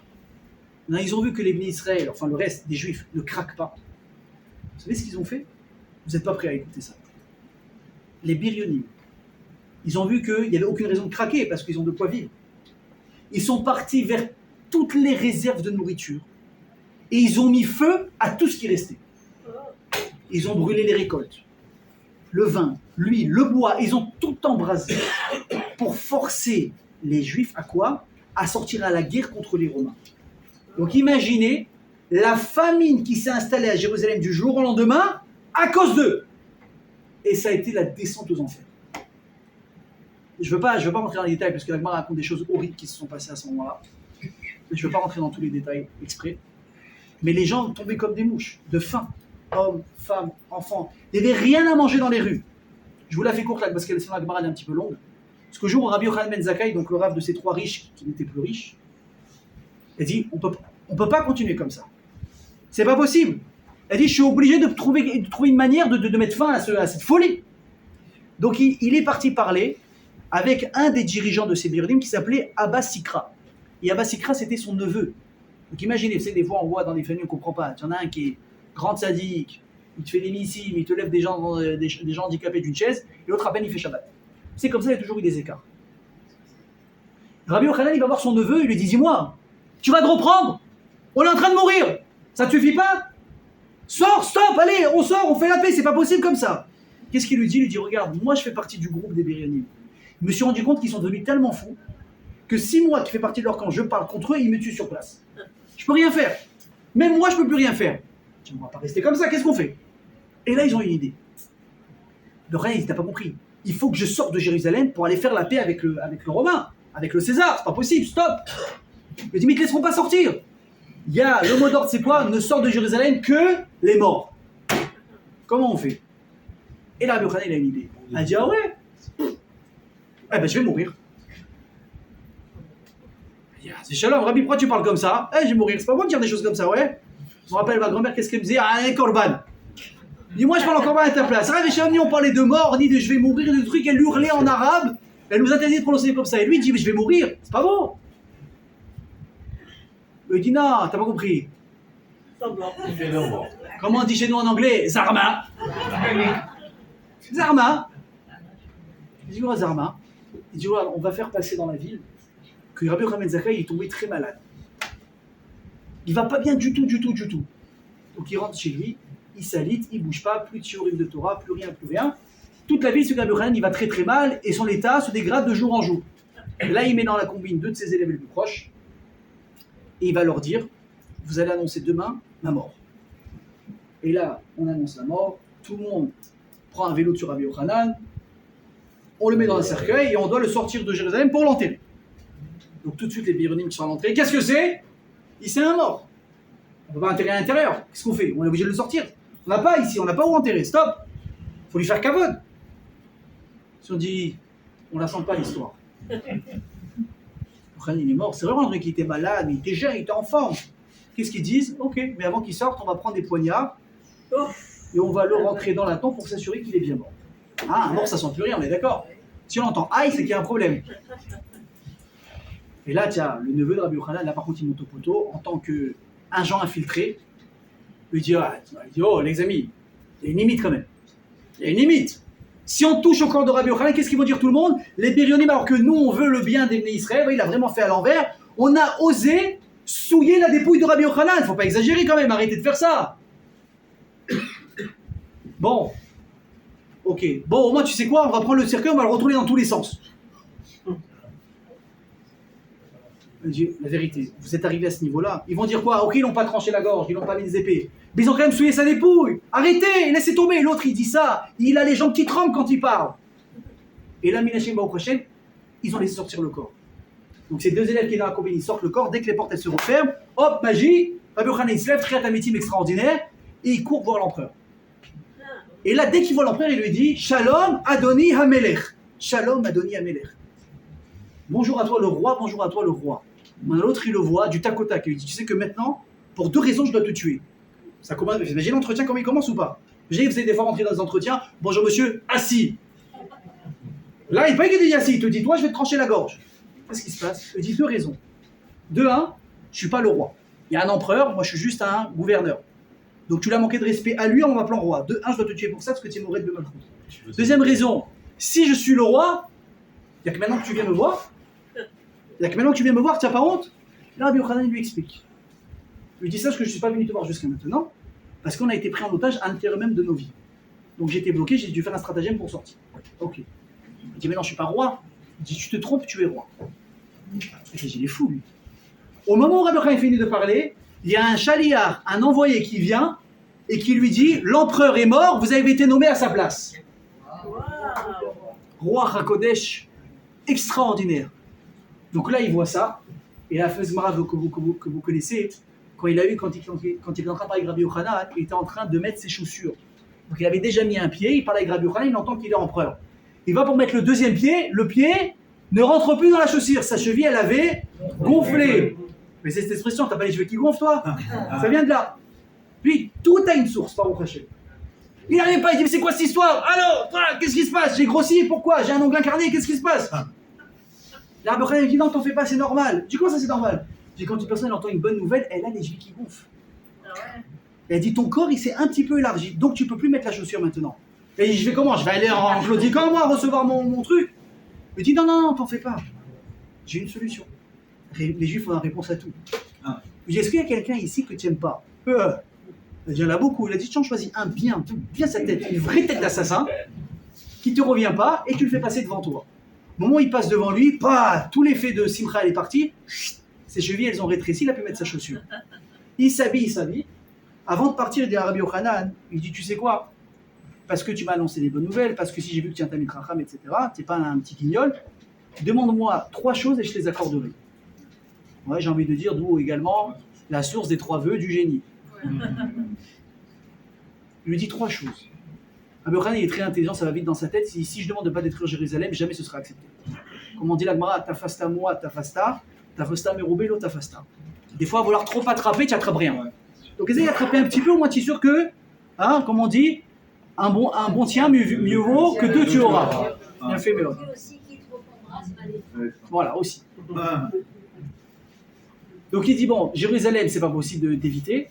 Ils ont vu que les bénis Israël, enfin le reste des Juifs, ne craquent pas. Vous savez ce qu'ils ont fait? Vous n'êtes pas prêts à écouter ça. Les birionim, ils ont vu qu'il n'y avait aucune raison de craquer parce qu'ils ont de quoi vivre. Ils sont partis vers toutes les réserves de nourriture et ils ont mis feu à tout ce qui restait. Ils ont brûlé les récoltes, le vin, l'huile, le bois, ils ont tout embrasé pour forcer les Juifs à quoi? À sortir à la guerre contre les Romains. Donc imaginez la famine qui s'est installée à Jérusalem du jour au lendemain à cause d'eux. Et ça a été la descente aux enfers. Je ne veux pas rentrer dans les détails parce que la Gemara raconte des choses horribles qui se sont passées à ce moment-là. Je ne veux pas rentrer dans tous les détails exprès. Mais les gens tombaient comme des mouches, de faim. Hommes, femmes, enfants. Il n'y avait rien à manger dans les rues. Je vous la fais courte là parce que sinon la Gemara est un petit peu longue. Parce qu'au jour où Rabbi Yochanan ben Zakkai, donc le rav de ces trois riches qui n'étaient plus riches, elle dit, on peut pas continuer comme ça. C'est pas possible. Elle dit, je suis obligé de trouver une manière de mettre fin à cette folie. Donc il est parti parler avec un des dirigeants de ces birdim qui s'appelait Abba Sikra. Et Abba Sikra, c'était son neveu. Donc imaginez, vous savez, des fois on voit dans des familles, on ne comprend pas. Il y en a un qui est grand sadique, il te fait des missiles, il te lève des gens handicapés d'une chaise, et l'autre à peine il fait Shabbat. C'est comme ça, il y a toujours eu des écarts. Rabbi Yochanan, il va voir son neveu, il lui dit, dis-moi, tu vas te reprendre? On est en train de mourir. Ça te suffit pas? Sors, stop, allez, on sort, on fait la paix, c'est pas possible comme ça. Qu'est-ce qu'il lui dit? Il lui dit, regarde, moi je fais partie du groupe des Biryonim. Je me suis rendu compte qu'ils sont devenus tellement fous que si moi qui fais partie de leur camp, je parle contre eux, ils me tuent sur place. Je peux rien faire. Même moi, je peux plus rien faire. On va pas rester comme ça, qu'est-ce qu'on fait? Et là, ils ont une idée. Le roi, il t'a pas compris. Il faut que je sorte de Jérusalem pour aller faire la paix avec le Romain, avec le César. C'est pas possible, stop. Il dit, mais ils te laisseront pas sortir. Il y a le mot d'ordre, c'est quoi? Ne sort de Jérusalem que les morts. Comment on fait? Et là, Rabbi Yochanan, il a une idée. Il a dit, ah ouais? Eh ben, je vais mourir. Il dit, ah, c'est Shalom, Rabbi, pourquoi tu parles comme ça? Eh, je vais mourir. C'est pas bon de dire des choses comme ça, ouais? Je me rappelle ma grand-mère, qu'est-ce qu'elle me disait? Ah, un korban. Dis moi je parle encore mal à ta place. Rabbi Shalom, ni on parlait de mort, ni de je vais mourir, de trucs, elle hurlait en arabe. Elle nous interdit de prononcer comme ça. Et lui, il dit, mais je vais mourir. C'est pas bon. Il dit, non, t'as pas compris. Il fait le mort. Comment on dit chez nous en anglais? Zarma. Zarma. Il dit, voilà, Zarma. Il dit, voilà, on va faire passer dans la ville que Rabbi Yochanan ben Zakkai est tombé très malade. Il va pas bien du tout. Donc il rentre chez lui, il s'alite, il bouge pas, plus de shiurim de Torah, plus rien. Toute la ville, ce Rabbi Yochanan, il va très très mal et son état se dégrade de jour en jour. Et là, il met dans la combine deux de ses élèves les plus proches et il va leur dire, vous allez annoncer demain ma mort. Et là, on annonce la mort, tout le monde prend un vélo sur Rabbi Yochanan, on le met dans un cercueil et on doit le sortir de Jérusalem pour l'enterrer. Donc tout de suite, les Biryonim qui sont à l'entrée, qu'est-ce que c'est? Il c'est un mort. On ne peut pas enterrer à l'intérieur. Qu'est-ce qu'on fait? On est obligé de le sortir. On n'a pas ici, on n'a pas où enterrer. Stop. Il faut lui faire kavod. Si on dit, on la sent pas l'histoire. Il est mort. C'est vraiment un truc qui était malade, mais il était jeune, il était en forme. Qu'est-ce qu'ils disent? Ok, mais avant qu'il sorte, on va prendre des poignards et on va le rentrer dans la tombe pour s'assurer qu'il est bien mort. Ah, un mort, ça sent plus rien, on est d'accord. Si on entend aïe, c'est qu'il y a un problème. Et là, tiens, le neveu de Rabbi Yochanan, là par contre, il monte au poteau en tant qu'agent infiltré. Il dit, oh les amis, il y a une limite quand même. Il y a une limite. Si on touche au corps de Rabbi Yochanan, qu'est-ce qu'ils vont dire tout le monde? Les Biryonim, alors que nous, on veut le bien des Israël, il a vraiment fait à l'envers. On a osé souiller la dépouille de Rabbi Yochanan. Il ne faut pas exagérer quand même, arrêtez de faire ça. Bon. Ok. Bon, au moins, tu sais quoi? On va prendre le cercueil, on va le retourner dans tous les sens. Dieu, la vérité, vous êtes arrivé à ce niveau-là. Ils vont dire quoi? Ok, ils n'ont pas tranché la gorge, ils n'ont pas mis des épées. Mais ils ont quand même souillé sa dépouille. Arrêtez, laissez tomber. L'autre, il dit ça. Il a les jambes qui tremblent quand il parle. Et là, Minashim Baou prochain, ils ont laissé sortir le corps. Donc, ces deux élèves qui sont dans la combine, ils sortent le corps. Dès que les portes elles se referment, hop, magie. Rabbi Yochanan, il se lève, créa un métier extraordinaire. Et il court voir l'empereur. Et là, dès qu'il voit l'empereur, il lui dit Shalom Adoni Hamelech. Shalom Adoni Hamelech. Bonjour à toi le roi, bonjour à toi le roi. L'autre, il le voit du tac au tac. Il dit, tu sais que maintenant, pour deux raisons, je dois te tuer. Ça commence. Imagine l'entretien, comment il commence ou pas? Vous allez des fois rentrer dans des entretiens. Bonjour monsieur, assis. Là, il ne pas qu'il dit assis. Il te dit, toi, je vais te trancher la gorge. Qu'est-ce qui se passe? Il dit deux raisons. De un, je ne suis pas le roi. Il y a un empereur, moi, je suis juste un gouverneur. Donc, tu l'as manqué de respect à lui en m'appelant roi. De un, je dois te tuer pour ça parce que tu es mauvais de Malchut. Deuxième raison, si je suis le roi, il n'y a que maintenant que tu viens me voir. Il n'y a que maintenant que tu viens me voir, tu n'as pas honte? Là, Rabbi Yochanan lui explique. Il lui dit ça parce que je ne suis pas venu te voir jusqu'à maintenant, parce qu'on a été pris en otage à l'intérieur même de nos vies. Donc j'étais bloqué, j'ai dû faire un stratagème pour sortir. Ok. Il dit, mais non, je ne suis pas roi. Il dit, tu te trompes, tu es roi. Il est fou, lui. Au moment où Rabbi Yochanan finit de parler, il y a un chaliar, un envoyé qui vient et qui lui dit, l'empereur est mort, vous avez été nommé à sa place. Roi HaKodesh, extraordinaire. Donc là, il voit ça, et la fameuse Gemara que vous connaissez, quand il est en train de parler avec Rabbi Yochanan, il était en train de mettre ses chaussures. Donc il avait déjà mis un pied, il parle avec Rabbi Yochanan, il entend qu'il est empereur. Il va pour mettre le deuxième pied, le pied ne rentre plus dans la chaussure, sa cheville, elle avait gonflé. Mais c'est cette expression, t'as pas les cheveux qui gonflent, toi? Ça vient de là. Puis, tout a une source, par au cachet. Il n'arrive pas, il dit, mais c'est quoi cette histoire? Alors, voilà, qu'est-ce qui se passe? J'ai grossi, pourquoi? J'ai un ongle incarné, qu'est-ce qui se passe? La Rabbi Yochanan dit, non, t'en fais pas, c'est normal. Je dis, comment ça, c'est normal? Je dis, quand une personne entend une bonne nouvelle, elle a les chevilles qui gonflent. Elle dit, ton corps, il s'est un petit peu élargi, donc tu peux plus mettre la chaussure maintenant. Et je vais comment? Je vais aller en claudiquant, moi, recevoir mon truc. Il dit, non, t'en fais pas. J'ai une solution. Les Juifs ont la réponse à tout. Je dis, est-ce qu'il y a quelqu'un ici que tu n'aimes pas? Il y en a beaucoup. Il a dit, tiens, choisis un bien sa tête, une vraie tête d'assassin, qui ne te revient pas, et tu le fais passer devant toi. Au moment où il passe devant lui, tout l'effet de Simcha elle est parti, ses chevilles elles ont rétréci, il a pu mettre sa chaussure. Il s'habille. Avant de partir, il dit à Rabbi Yochanan, il dit, tu sais quoi, parce que tu m'as annoncé des bonnes nouvelles, parce que si j'ai vu que tu es un Talmid Chacham, etc., tu n'es pas un petit guignol, demande-moi 3 choses et je te les accorderai. Ouais, j'ai envie de dire, d'où également la source des 3 vœux du génie. Il lui dit 3 choses. Rabbi Yochanan il est très intelligent, ça va vite dans sa tête. Si je demande de ne pas détruire Jérusalem, jamais ce sera accepté. Comme on dit la Gemara, tafasta moi, tafasta merubelo, tafasta. Des fois, à vouloir trop attraper, tu n'attrapes rien. Donc essaye d'attraper un petit peu, au moins tu es sûr que, comme on dit, un bon tien mieux vaut que 2 tu auras. Bien fait, mais voilà, aussi. Donc il dit, bon, Jérusalem, c'est pas possible d'éviter.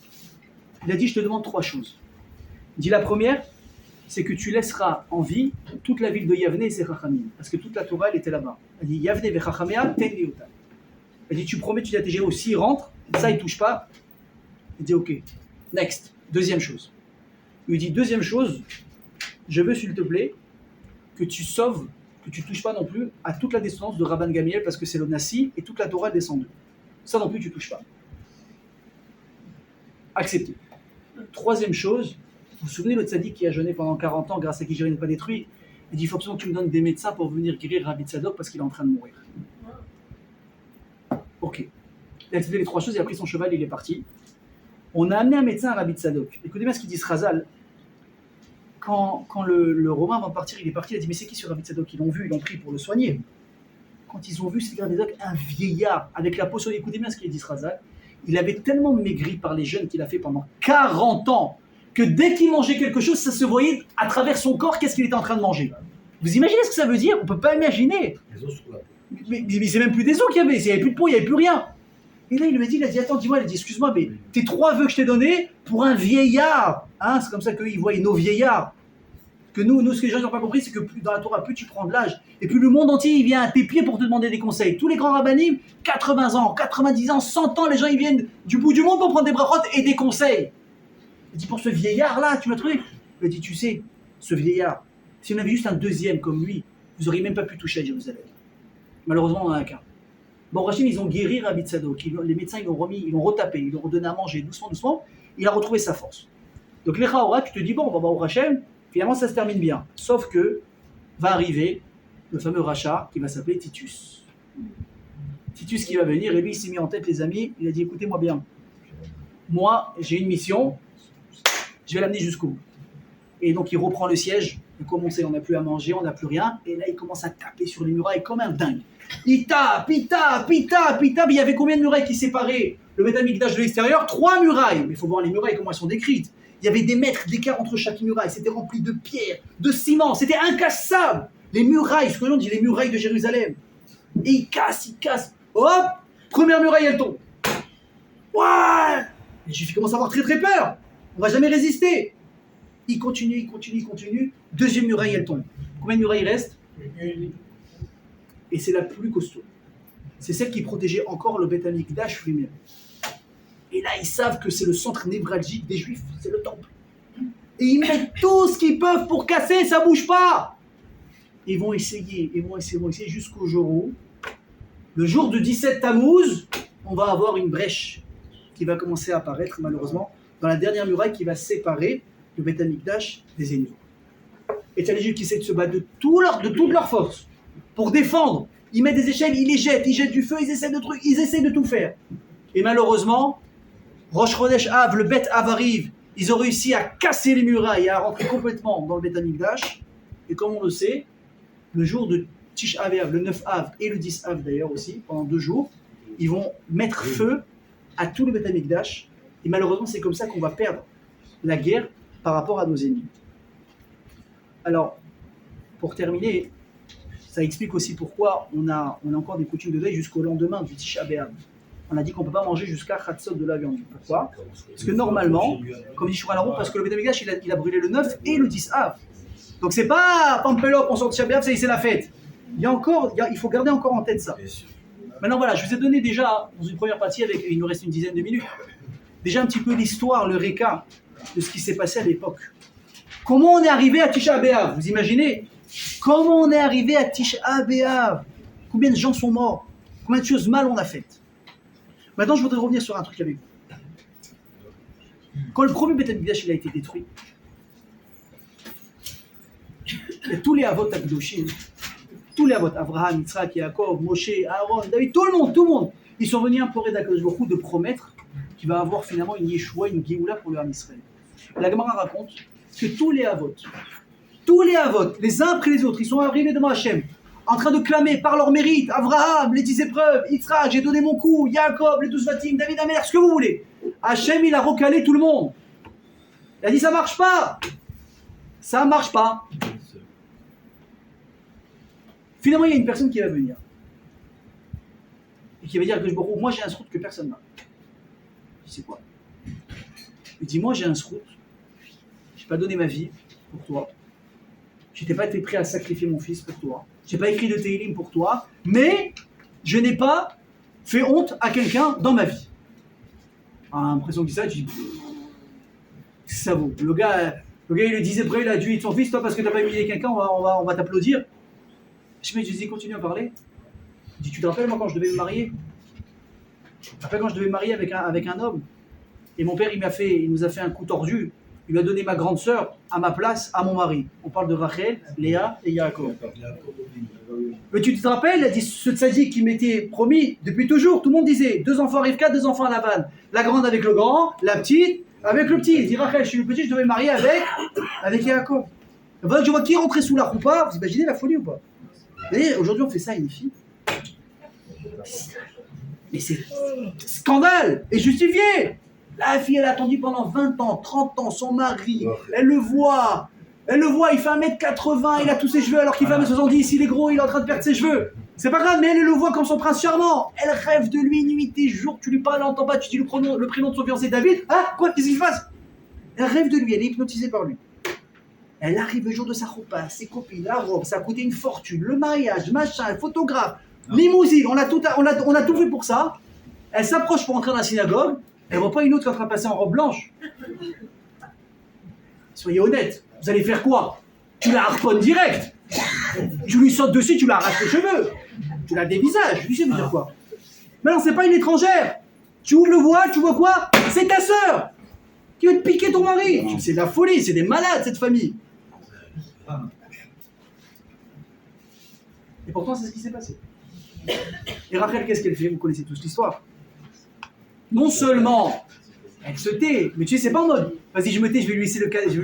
Il a dit, je te demande 3 choses. Il dit, la première, c'est que tu laisseras en vie toute la ville de Yavne et ses Chachamim. Parce que toute la Torah, elle était là-bas. Elle dit, Yavne ve Chachamea, ten liota. Elle dit, tu promets, tu dis à tes géants, s'il rentre, ça, il touche pas. Il dit, ok. Next. Deuxième chose. Il lui dit, deuxième chose, je veux, s'il te plaît, que tu sauves, que tu touches pas non plus à toute la descendance de Rabban Gamiel, parce que c'est le Nassi, et toute la Torah descend d'eux. Ça non plus, tu touches pas. Accepté. Troisième chose, vous vous souvenez le tzaddik qui a jeûné pendant 40 ans grâce à qui Jérusalem n'est pas détruit? Il dit, il faut absolument que tu me donnes des médecins pour venir guérir Rabbi Tzadok parce qu'il est en train de mourir. Ok. Il a accepté les 3 choses, il a pris son cheval, il est parti. On a amené un médecin à Rabbi Tzadok. Écoutez bien ce qu'il dit Srazal. Quand le Romain, avant de partir, il est parti, il a dit, mais c'est qui ce Rabbi Tzadok? Ils l'ont vu, ils l'ont pris pour le soigner. Quand ils ont vu, c'est Rabbi Tzadok, un vieillard, avec la peau sur. Écoutez bien ce qu'il dit Srazal. Il avait tellement maigri par les jeûnes qu'il a fait pendant 40 ans que dès qu'il mangeait quelque chose, ça se voyait à travers son corps qu'est-ce qu'il était en train de manger. Vous imaginez ce que ça veut dire? On ne peut pas imaginer. Les os sur la peau. Mais c'est même plus des os qu'il y avait, il n'y avait plus de peau, il n'y avait plus rien. Et là, il lui a dit, attends, dis-moi, il a dit, excuse-moi, mais tes 3 vœux que je t'ai donnés pour un vieillard, c'est comme ça qu'ils voient nos vieillards. Que nous, ce que les gens n'ont pas compris, c'est que plus, dans la Torah, plus tu prends de l'âge, et plus le monde entier, il vient à tes pieds pour te demander des conseils. Tous les grands rabbinim, 80 ans, 90 ans, 100 ans, les gens, ils viennent du bout du monde pour prendre des brachot et des conseils. Il dit, pour ce vieillard-là, tu m'as trouvé? Il a dit, tu sais, ce vieillard, si on avait juste un deuxième comme lui, vous n'auriez même pas pu toucher à Jérusalem. Malheureusement, on en a qu'un. Bon, Rachim, ils ont guéri Rabbi Tzadok. Les médecins, ils l'ont remis, ils l'ont retapé, ils l'ont redonné à manger doucement. Il a retrouvé sa force. Donc, les Chaora, tu te dis, bon, on va voir au Rachem, finalement, ça se termine bien. Sauf que va arriver le fameux rachat qui va s'appeler Titus. Titus qui va venir, et lui, il s'est mis en tête, les amis, il a dit, écoutez-moi bien. Moi, j'ai une mission, je vais l'amener jusqu'au bout. Et donc, il reprend le siège. Et comme on sait, on n'a plus à manger, on n'a plus rien. Et là, il commence à taper sur les murailles comme un dingue. Il tape. Il y avait combien de murailles qui séparaient le Beth Amikdash de l'extérieur? 3 murailles. Mais il faut voir les murailles, comment elles sont décrites. Il y avait des mètres d'écart entre chaque muraille. C'était rempli de pierre, de ciment. C'était incassable. Les murailles, ce que l'on dit, les murailles de Jérusalem. Et il casse. Hop, première muraille, elle tombe. Ouais. Et le juif commence à avoir très très peur. On va jamais résister. Il continue. Deuxième muraille, elle tombe. Combien de murailles il reste? Et c'est la plus costaud. C'est celle qui protégeait encore le Beth Amikdash lui-même. Et là, ils savent que c'est le centre névralgique des Juifs, c'est le temple. Et ils mettent tout ce qu'ils peuvent pour casser, ça bouge pas. Ils vont essayer jusqu'au jour où, le jour du 17 Tammuz, on va avoir une brèche qui va commencer à apparaître, malheureusement, dans la dernière muraille qui va séparer le Beth Amikdash des ennemis. Et tu as les Juifs qui essaient de se battre de toute leur force pour défendre. Ils mettent des échelles, ils les jettent, ils jettent du feu, ils essaient de tout faire. Et malheureusement, Rosh Chodesh Av, le Beth Av arrive, ils ont réussi à casser les murailles et à rentrer complètement dans le Beth Amikdash. Et comme on le sait, le jour de Tish Av, le 9 Av et le 10 Av d'ailleurs aussi, pendant 2 jours, ils vont mettre feu à tout le Beth Amikdash. Et malheureusement, c'est comme ça qu'on va perdre la guerre par rapport à nos ennemis. Alors, pour terminer, ça explique aussi pourquoi on a encore des coutumes de deuil jusqu'au lendemain du Tisha B'Av. On a dit qu'on ne peut pas manger jusqu'à Chatzot de la viande. Pourquoi? Parce que normalement, comme dit Shulchan Aruch, parce que le Beth Amikdash il a brûlé le 9 et le 10 Av. Donc c'est pas Pampelop, on sort de Tisha B'Av, c'est la fête. Il faut garder encore en tête ça. Maintenant voilà, je vous ai donné déjà dans une première partie, il nous reste une dizaine de minutes, déjà un petit peu l'histoire, le réca de ce qui s'est passé à l'époque. Comment on est arrivé à Tisha B'Av? Vous imaginez? Comment on est arrivé à Tisha B'Av? Combien de gens sont morts? Combien de choses mal on a faites? Maintenant, je voudrais revenir sur un truc avec vous. Quand le premier Beth Amikdash il a été détruit, et tous les Avot Akdoshim, tous les Avot, Abraham, Yitzhak, Yaakov, Moshe, Aaron, David, tout le monde, ils sont venus implorer d'Akadosh Baruch Hu de promettre qu'il va avoir finalement une Yeshua, une Géoula pour le Ham Israël. La Gemara raconte que tous les Avot, les uns après les autres, ils sont arrivés devant Hachem, en train de clamer par leur mérite, Abraham, les 10 épreuves, Yitzhak, j'ai donné mon coup, Yaakov, les 12 Vatim, David Amer, ce que vous voulez. Hachem, il a recalé tout le monde. Il a dit, ça marche pas. Ça marche pas. Finalement, il y a une personne qui va venir. Et qui va dire que moi j'ai un srout que personne n'a. Je dis, c'est quoi? Il dit, moi j'ai un srout. Je n'ai pas donné ma vie pour toi. Je n'ai pas été prêt à sacrifier mon fils pour toi. Je n'ai pas écrit de Teilim pour toi. Mais je n'ai pas fait honte à quelqu'un dans ma vie. Ah, l'impression qu'il dit ça, je dis, ça vaut. Le gars, il le disait près, il a dû être son fils, toi parce que tu n'as pas humilié quelqu'un, on va t'applaudir. Je me dis, continue à parler. Je dis, tu te rappelles moi quand je devais me marier? Tu te rappelles quand je devais me marier avec un homme? Et mon père, il nous a fait un coup tordu. Il a donné ma grande sœur à ma place, à mon mari. On parle de Rachel, Léa et Yaakov. Mais tu te rappelles, il a dit, ce tzaddik qui m'était promis depuis toujours, tout le monde disait, 2 enfants à Rivka, 2 enfants à Lavan. La grande avec le grand, la petite avec le petit. Il dit, Rachel, je suis le petit, je devais me marier avec Yaakov. Je vois qui est rentré sous la roupa, vous imaginez la folie ou pas? Vous voyez, aujourd'hui on fait ça à une fille. Mais c'est scandale et justifié. La fille, elle a attendu pendant 20 ans, 30 ans, son mari, elle le voit, il fait 1m80, il a tous ses cheveux alors qu'il fait 1m70, il est gros, il est en train de perdre ses cheveux. C'est pas grave, mais elle le voit comme son prince charmant. Elle rêve de lui nuit et jour, tu lui parles, elle n'entend pas, tu dis le prénom de son fiancé David. Ah, quoi, qu'est-ce qui se passe? Elle rêve de lui, elle est hypnotisée par lui. Elle arrive le jour de sa roupa, ses copines, la robe, ça a coûté une fortune, le mariage, machin, le photographe, limousine, on a tout fait pour ça. Elle s'approche pour entrer dans la synagogue, elle ne voit pas une autre qui est en train de passer en robe blanche. Soyez honnêtes, vous allez faire quoi? Tu la harponnes direct. Tu lui sautes dessus, tu la arraches les cheveux. Tu la dévisages, tu sais me dire quoi? Mais non, c'est pas une étrangère. Tu ouvres le voile, tu vois quoi? C'est ta sœur qui veut te piquer ton mari. C'est de la folie, c'est des malades cette famille. Et pourtant, c'est ce qui s'est passé. Et Rachel, qu'est-ce qu'elle fait? Vous connaissez tous l'histoire. Non seulement elle se tait, mais tu sais, c'est pas en mode vas-y, je me tais, je vais lui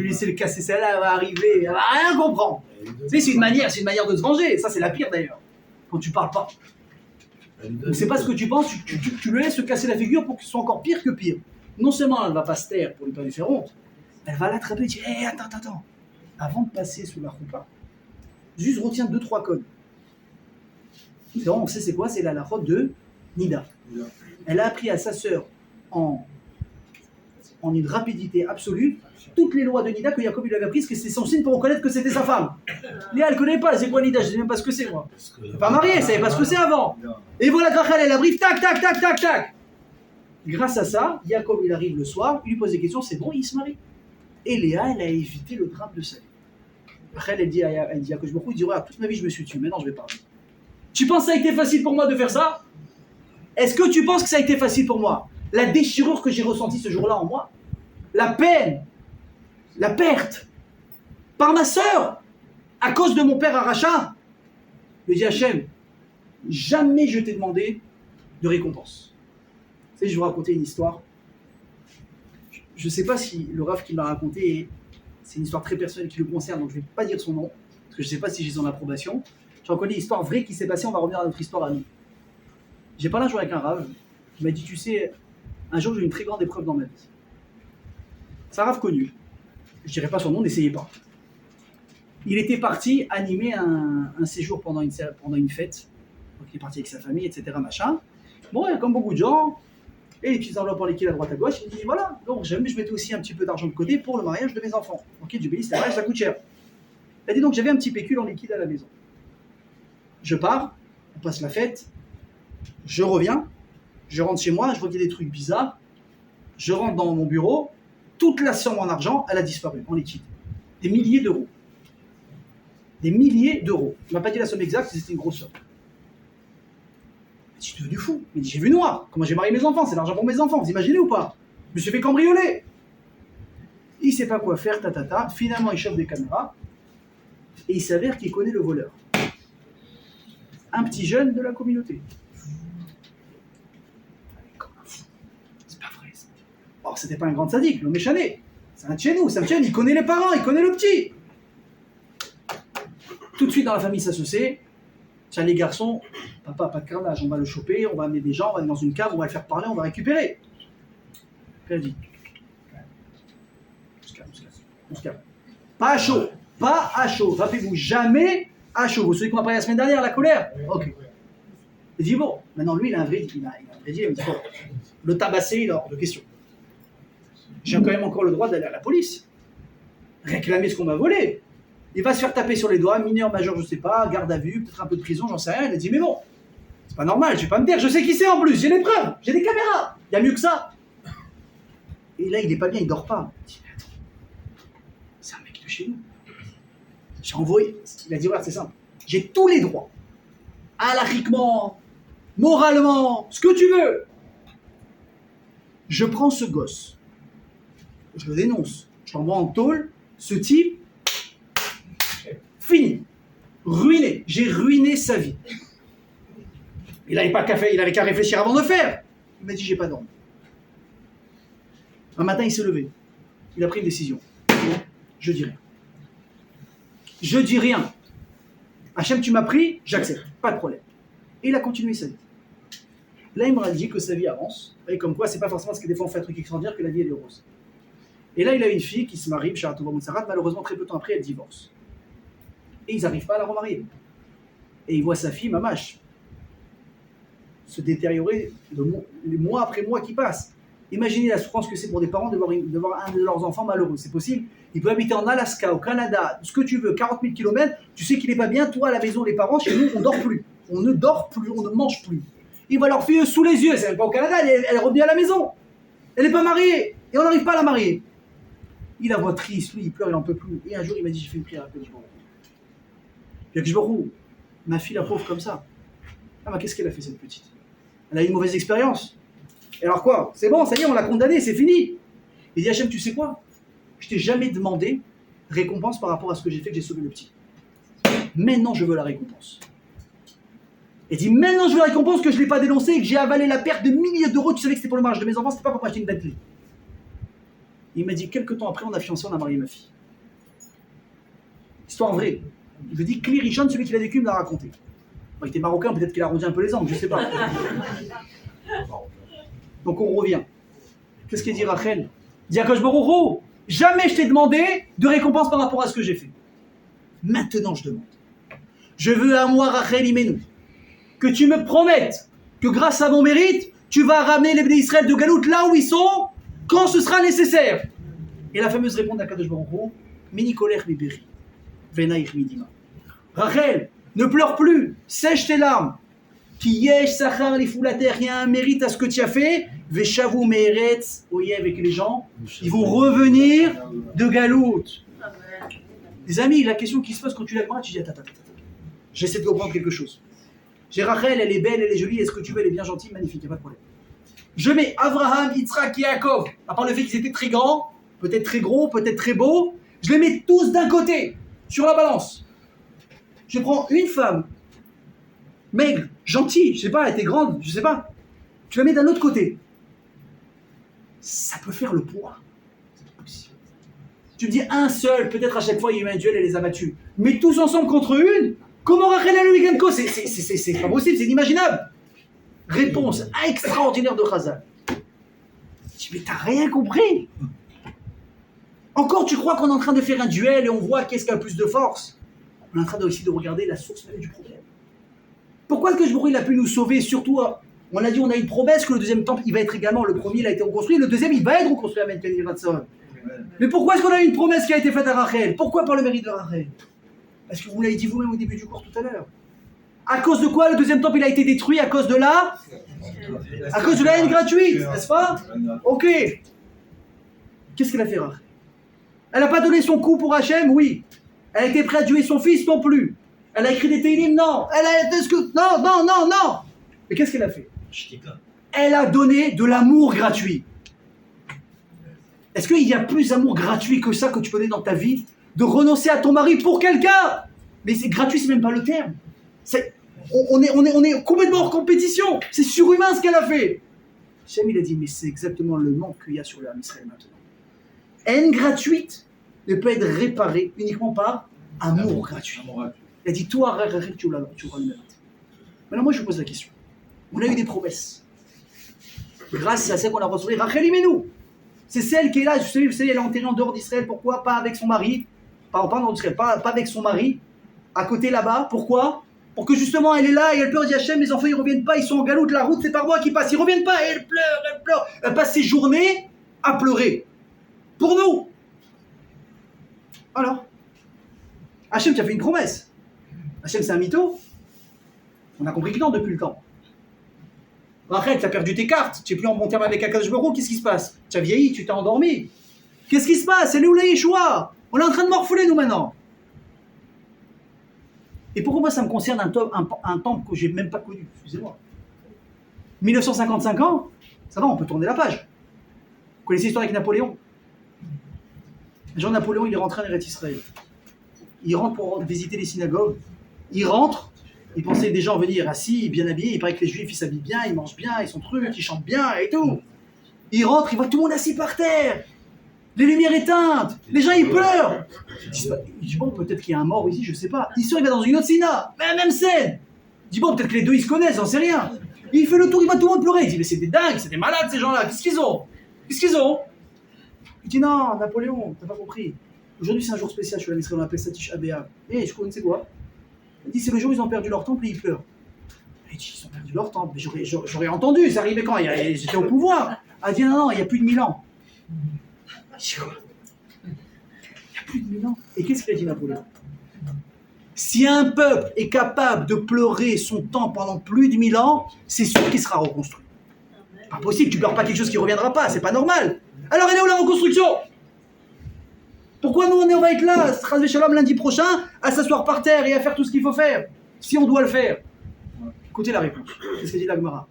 laisser le casser, celle-là, elle va arriver, elle va rien comprendre. Tu sais, c'est une manière de se venger. Ça, c'est la pire d'ailleurs. Quand tu parles pas. Donc, c'est pas ce que tu penses, tu le laisses se casser la figure pour que ce soit encore pire que pire. Non seulement elle ne va pas se taire pour ne pas lui faire honte, elle va l'attraper et dire hé, attends. Avant de passer sous la roupa, juste retiens 2-3 codes. C'est vrai, on sait c'est quoi, c'est la halachot de Nida. Elle a appris à sa sœur en une rapidité absolue toutes les lois de Nida que Jacob lui avait apprises, que c'est son signe pour reconnaître que c'était sa femme. Léa, elle ne connaît pas, c'est quoi Nida? Je ne sais même pas ce que c'est moi. Elle n'est pas mariée, elle ne savait pas ce que c'est avant. Et voilà, Rachel, elle abrite, tac. Grâce à ça, Jacob, il arrive le soir, il lui pose des questions, c'est bon, il se marie. Et Léa, elle a évité le drame de sa vie. Rachel, elle dit à Jacob, il dit, voilà, toute ma vie, je me suis tué, maintenant je vais parler. Tu penses que ça a été facile pour moi de faire ça? Est-ce que tu penses que ça a été facile pour moi? La déchirure que j'ai ressentie ce jour-là en moi, la peine, la perte, par ma sœur, à cause de mon père Aracha, je dis Hachem, jamais je t'ai demandé de récompense. Tu sais, je vais vous raconter une histoire. Je ne sais pas si le Rav qui m'a raconté, c'est une histoire très personnelle qui le concerne, donc je ne vais pas dire son nom, parce que je ne sais pas si j'ai son approbation. Je reconnais une histoire vraie qui s'est passée, on va revenir à notre histoire à nous. J'ai parlé un jour avec un Rav, il m'a dit, tu sais, un jour j'ai eu une très grande épreuve dans ma vie. C'est un Rav connu, je ne dirai pas son nom, n'essayez pas. Il était parti animer un séjour pendant une fête, donc il est parti avec sa famille, etc. machin. Bon, comme beaucoup de gens, et les petites enveloppes en liquide à droite à gauche, il me dit voilà, donc je mettais aussi un petit peu d'argent de côté pour le mariage de mes enfants. Ok, du bénis, c'est vrai, ça coûte cher. Il a dit donc j'avais un petit pécule en liquide à la maison. Je pars, on passe la fête, je reviens, je rentre chez moi, je vois qu'il y a des trucs bizarres, je rentre dans mon bureau, Toute la somme en argent, elle a disparu, en liquide. Des milliers d'euros. Des milliers d'euros. Il ne m'a pas dit la somme exacte, c'était une grosse somme. Je suis devenu fou. Il dit, j'ai vu noir. Comment j'ai marié mes enfants? C'est l'argent pour mes enfants. Vous imaginez ou pas? Je me suis fait cambrioler. Il ne sait pas quoi faire, tatata. Finalement, il chope des caméras. Et il s'avère qu'il connaît le voleur. Un petit jeune de la communauté. C'est pas vrai. Or, c'était pas un grand sadique, le méchané. C'est un de chez nous. C'est un tien, il connaît les parents, il connaît le petit. Tout de suite dans la famille, ça se sait. Tiens, les garçons, papa, pas de carnage, on va le choper, on va amener des gens, on va aller dans une cave, on va le faire parler, on va récupérer. Puis elle dit, on se calme. Pas à chaud, pas à chaud. Rappelez-vous, jamais à chaud. Vous savez qu'on m'a parlé la semaine dernière, la colère? Ok. Il dit, bon, maintenant lui, il a un vrai deal. Il me dit, bon, le tabasser, il est hors de question. J'ai quand même encore le droit d'aller à la police. Réclamer ce qu'on m'a volé. Il va se faire taper sur les doigts, mineur, majeur, je sais pas, garde à vue, peut-être un peu de prison, j'en sais rien. Il a dit, mais bon, c'est pas normal, je vais pas me taire, je sais qui c'est en plus, j'ai les preuves, j'ai des caméras, il y a mieux que ça. Et là, il est pas bien, il dort pas. Il dit, mais attends, c'est un mec de chez nous. J'ai envoyé, il a dit, voilà, c'est simple, j'ai tous les droits, anarchiquement, moralement, ce que tu veux. Je prends ce gosse, je le dénonce, je l'envoie en tôle, ce type, fini, ruiné, j'ai ruiné sa vie. Il n'avait qu'à réfléchir avant de faire. Il m'a dit, j'ai pas dormi. Un matin, il s'est levé. Il a pris une décision. Je dis rien. Je dis rien. Hachem, tu m'as pris, j'accepte. Pas de problème. Et il a continué sa vie. Là, il m'a dit que sa vie avance. Et comme quoi, c'est pas forcément parce que des fois on fait un truc extraordinaire que la vie elle est heureuse. Et là, il a une fille qui se marie, malheureusement, très peu de temps après, elle divorce. Et ils n'arrivent pas à la remarier. Et il voit sa fille, Mamache, se détériorer mois après mois qui passent. Imaginez la souffrance que c'est pour des parents de voir un de leurs enfants malheureux. C'est possible. Il peut habiter en Alaska, au Canada, ce que tu veux, 40 000 km. Tu sais qu'il n'est pas bien. Toi, à la maison, les parents, chez nous, on ne dort plus. On ne dort plus, on ne mange plus. Il voit leur fille sous les yeux. C'est même pas au Canada, elle revient à la maison. Elle n'est pas mariée. Et on n'arrive pas à la marier. Il la voit triste, lui, il pleure, il n'en peut plus. Et un jour, il m'a dit, j'ai fait une prière à Akadosh Baruch Hu. Akadosh Baruch Hu, ma fille, la pauvre comme ça. Ah, mais qu'est-ce qu'elle a fait, cette petite? Elle a eu une mauvaise expérience. Et alors quoi? C'est bon, ça y est, on l'a condamnée, c'est fini. Il dit, Hachem, tu sais quoi? Je t'ai jamais demandé récompense par rapport à ce que j'ai fait, que j'ai sauvé le petit. Maintenant, je veux la récompense. Il dit, maintenant, je veux la récompense que je ne l'ai pas dénoncé et que j'ai avalé la perte de milliers d'euros. Tu savais que c'était pour le mariage de mes enfants, c'était pas pour acheter une Bentley. Il m'a dit, quelques temps après, on a fiancé, on a marié ma fille. Histoire vraie. Je dis, Kli Rishon, celui qui l'a vécu, me l'a raconté. Bon, il était marocain, peut-être qu'il a arrondi un peu les angles, je sais pas. Donc on revient. Qu'est-ce qu'il dit Rachel? Il dit Akadosh Baruch Hu, jamais je t'ai demandé de récompense par rapport à ce que j'ai fait. Maintenant je demande. Je veux à moi, Rachel Imenu, que tu me promettes que grâce à mon mérite, tu vas ramener les Bnei Israël de Galout là où ils sont, quand ce sera nécessaire. Et la fameuse réponse d'Akadosh Baruch Hu, Mini kolech miberi, venaich midima. Rachel, ne pleure plus, sèche tes larmes. Qui yesh sachar lifulater, il y a un mérite à ce que tu as fait. Veshavu meretz, oye, avec les gens, ils vont revenir de Galout. Les amis, la question qui se pose quand tu la demandes, tu dis attends, j'essaie de comprendre quelque chose. J'ai Rachel, elle est belle, elle est jolie, est-ce que tu veux, elle est bien gentille, magnifique, il n'y a pas de problème. Je mets Abraham, Yitzhak, Yaakov, à part le fait qu'ils étaient très grands, peut-être très gros, peut-être très beaux, je les mets tous d'un côté, sur la balance. Je prends une femme, maigre, gentille, je sais pas, elle était grande, je sais pas. Tu la mets d'un autre côté. Ça peut faire le poids. C'est possible. Tu me dis un seul, peut-être à chaque fois il y a eu un duel et les a battus. Mais tous ensemble contre une, comment Rachel et Luigenko? C'est pas possible, c'est inimaginable. Réponse extraordinaire de Chazal. Je dis, mais t'as rien compris. Encore tu crois qu'on est en train de faire un duel et on voit qu'est-ce qui a le plus de force? On est en train aussi de regarder la source même du problème. Pourquoi est-ce que Baruch Hu a pu nous sauver? Surtout, on a dit, on a une promesse que le deuxième temple, il va être également, le premier, il a été reconstruit, le deuxième, il va être reconstruit à Menken Yeratzon. Mais pourquoi est-ce qu'on a eu une promesse qui a été faite à Rachel? Pourquoi par le mérite de Rachel? Parce que vous l'avez dit vous-même au début du cours tout à l'heure. À cause de quoi le deuxième temple, il a été détruit? À cause de à cause de la haine gratuite, n'est-ce pas? Ok. Qu'est-ce qu'elle a fait, Rachel? Elle n'a pas donné son coup pour Hachem, oui. Elle a été prête à tuer son fils, non plus. Elle a écrit des télim, non. Elle a... Non, non, non, non. Mais qu'est-ce qu'elle a fait? Elle a donné de l'amour gratuit. Est-ce qu'il y a plus d'amour gratuit que ça que tu peux donner dans ta vie? De renoncer à ton mari pour quelqu'un? Mais c'est gratuit, c'est même pas le terme. On est complètement hors compétition. C'est surhumain ce qu'elle a fait. Hachem, il a dit, mais c'est exactement le manque qu'il y a sur le Ham Israël maintenant. Haine gratuite ne peut être réparée uniquement par amour gratuit. Il a dit, toi, Rachel, tu auras le mérite. Maintenant, moi, je vous pose la question. On a eu des promesses. Grâce à celle qu'on a reçue, Rachel Imenu. C'est celle qui est là, vous savez, elle est enterrée en dehors d'Israël. Pourquoi? Pas avec son mari. Pas en dehors d'Israël, pas avec son mari. À côté là-bas. Pourquoi? Pour que justement elle est là et elle pleure, elle dit Hachem, mes enfants ils reviennent pas, ils sont en galoute, la route c'est par moi qui passe, ils reviennent pas, et elle pleure. Elle passe ses journées à pleurer. Pour nous. Alors, Hachem, tu as fait une promesse. Hachem, c'est un mytho. On a compris que non depuis le temps. Rachel, tu as perdu tes cartes, tu n'es plus en bon terme avec Akadosh Baruch Hu, qu'est-ce qui se passe? Tu as vieilli, tu t'es endormi. Qu'est-ce qui se passe? C'est Léoula Yeshua. On est en train de morfler nous maintenant. Et pourquoi moi ça me concerne un temple que j'ai même pas connu? Excusez-moi. 1955 ans, ça va, on peut tourner la page. Vous connaissez l'histoire avec Napoléon? Jean-Napoléon, il est rentré en Eretz Israël. Il rentre pour visiter les synagogues. Il rentre, il pensait des gens venir assis, bien habillés. Il paraît que les Juifs, ils s'habillent bien, ils mangent bien, ils sont trucs, ils chantent bien et tout. Il rentre, il voit tout le monde assis par terre. Les lumières éteintes, les gens ils pleurent. Il dit bon, peut-être qu'il y a un mort ici, je sais pas. Il sort, il va dans une autre synagogue, mais la même scène. Il dit bon, peut-être que les deux ils se connaissent, j'en sais rien. Il fait le tour, il voit tout le monde pleurer. Il dit mais c'est des dingues, c'est des malades ces gens-là, qu'est-ce qu'ils ont? Il dit non, Napoléon, t'as pas compris. Aujourd'hui c'est un jour spécial, je suis à l'Israël, on appelle ça Tisha B'Av. Et je connais, c'est quoi? Il dit c'est le jour où ils ont perdu leur temple et ils pleurent. Il dit ils ont perdu leur temple, mais j'aurais entendu, ça arrivait quand? J'étais au pouvoir. Il dit non, il y a plus de 1000 ans. Il y a plus de 1000 ans. Et qu'est-ce qu'il a dit Napoléon? Si un peuple est capable de pleurer son temps pendant plus de 1000 ans, c'est sûr qu'il sera reconstruit. Pas possible, tu pleures pas quelque chose qui ne reviendra pas, c'est pas normal. Alors elle est où la reconstruction? Pourquoi nous on va être là, Chas Shalom, lundi prochain, à s'asseoir par terre et à faire tout ce qu'il faut faire, si on doit le faire? Écoutez la réponse. Qu'est-ce que dit la Gemara?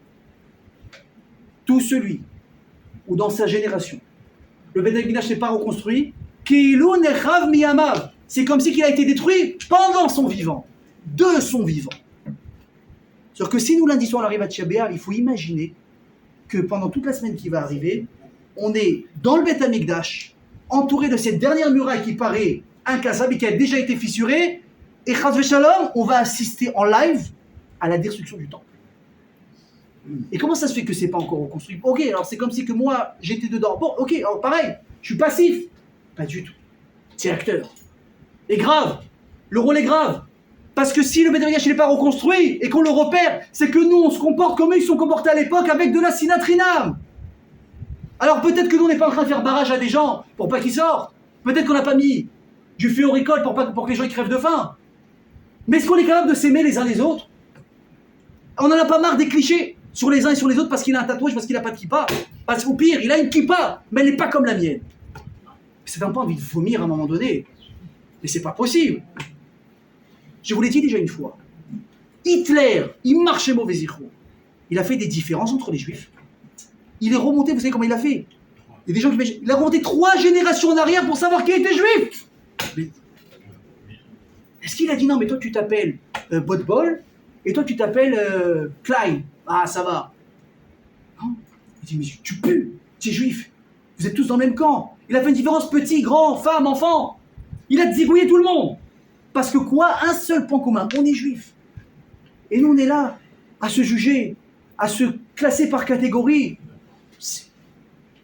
Tout celui ou dans sa génération, le Beth Amikdash n'est pas reconstruit, c'est comme si il a été détruit pendant son vivant, de son vivant. C'est-à-dire que si nous lundi soir on arrive à Tisha B'Av, il faut imaginer que pendant toute la semaine qui va arriver, on est dans le Beth Amikdash, entouré de cette dernière muraille qui paraît incassable et qui a déjà été fissurée, et Chas Shalom, on va assister en live à la destruction du temple. Et comment ça se fait que c'est pas encore reconstruit? Ok, alors c'est comme si que moi j'étais dedans. Bon, ok, alors pareil, je suis passif. Pas du tout. C'est acteur. Et grave. Le rôle est grave. Parce que si le Beth Amikdash n'est pas reconstruit et qu'on le repère, c'est que nous on se comporte comme eux ils se sont comportés à l'époque avec de la sinatrinam. Alors peut-être que nous on n'est pas en train de faire barrage à des gens pour pas qu'ils sortent. Peut-être qu'on n'a pas mis du feu aux récoltes pour que les gens ils crèvent de faim. Mais est-ce qu'on est capable de s'aimer les uns les autres? On n'en a pas marre des clichés sur les uns et sur les autres parce qu'il a un tatouage, parce qu'il n'a pas de kippa. Parce qu'au pire, il a une kippa, mais elle n'est pas comme la mienne. Ça donne pas envie de vomir à un moment donné. Mais c'est pas possible. Je vous l'ai dit déjà une fois. Hitler, il marchait mauvais zéro. Il a fait des différences entre les juifs. Il est remonté, vous savez comment il a fait? Il y a des gens qui il a remonté 3 générations en arrière pour savoir qui était juif. Mais... est-ce qu'il a dit non, mais toi tu t'appelles Botbol et toi tu t'appelles Klein? Ah, ça va. Non. Il dit, mais tu pues, tu es juif. Vous êtes tous dans le même camp. Il a fait une différence petit, grand, femme, enfant. Il a zigouillé tout le monde. Parce que quoi? Un seul point commun, on est juif. Et nous on est là à se juger, à se classer par catégorie.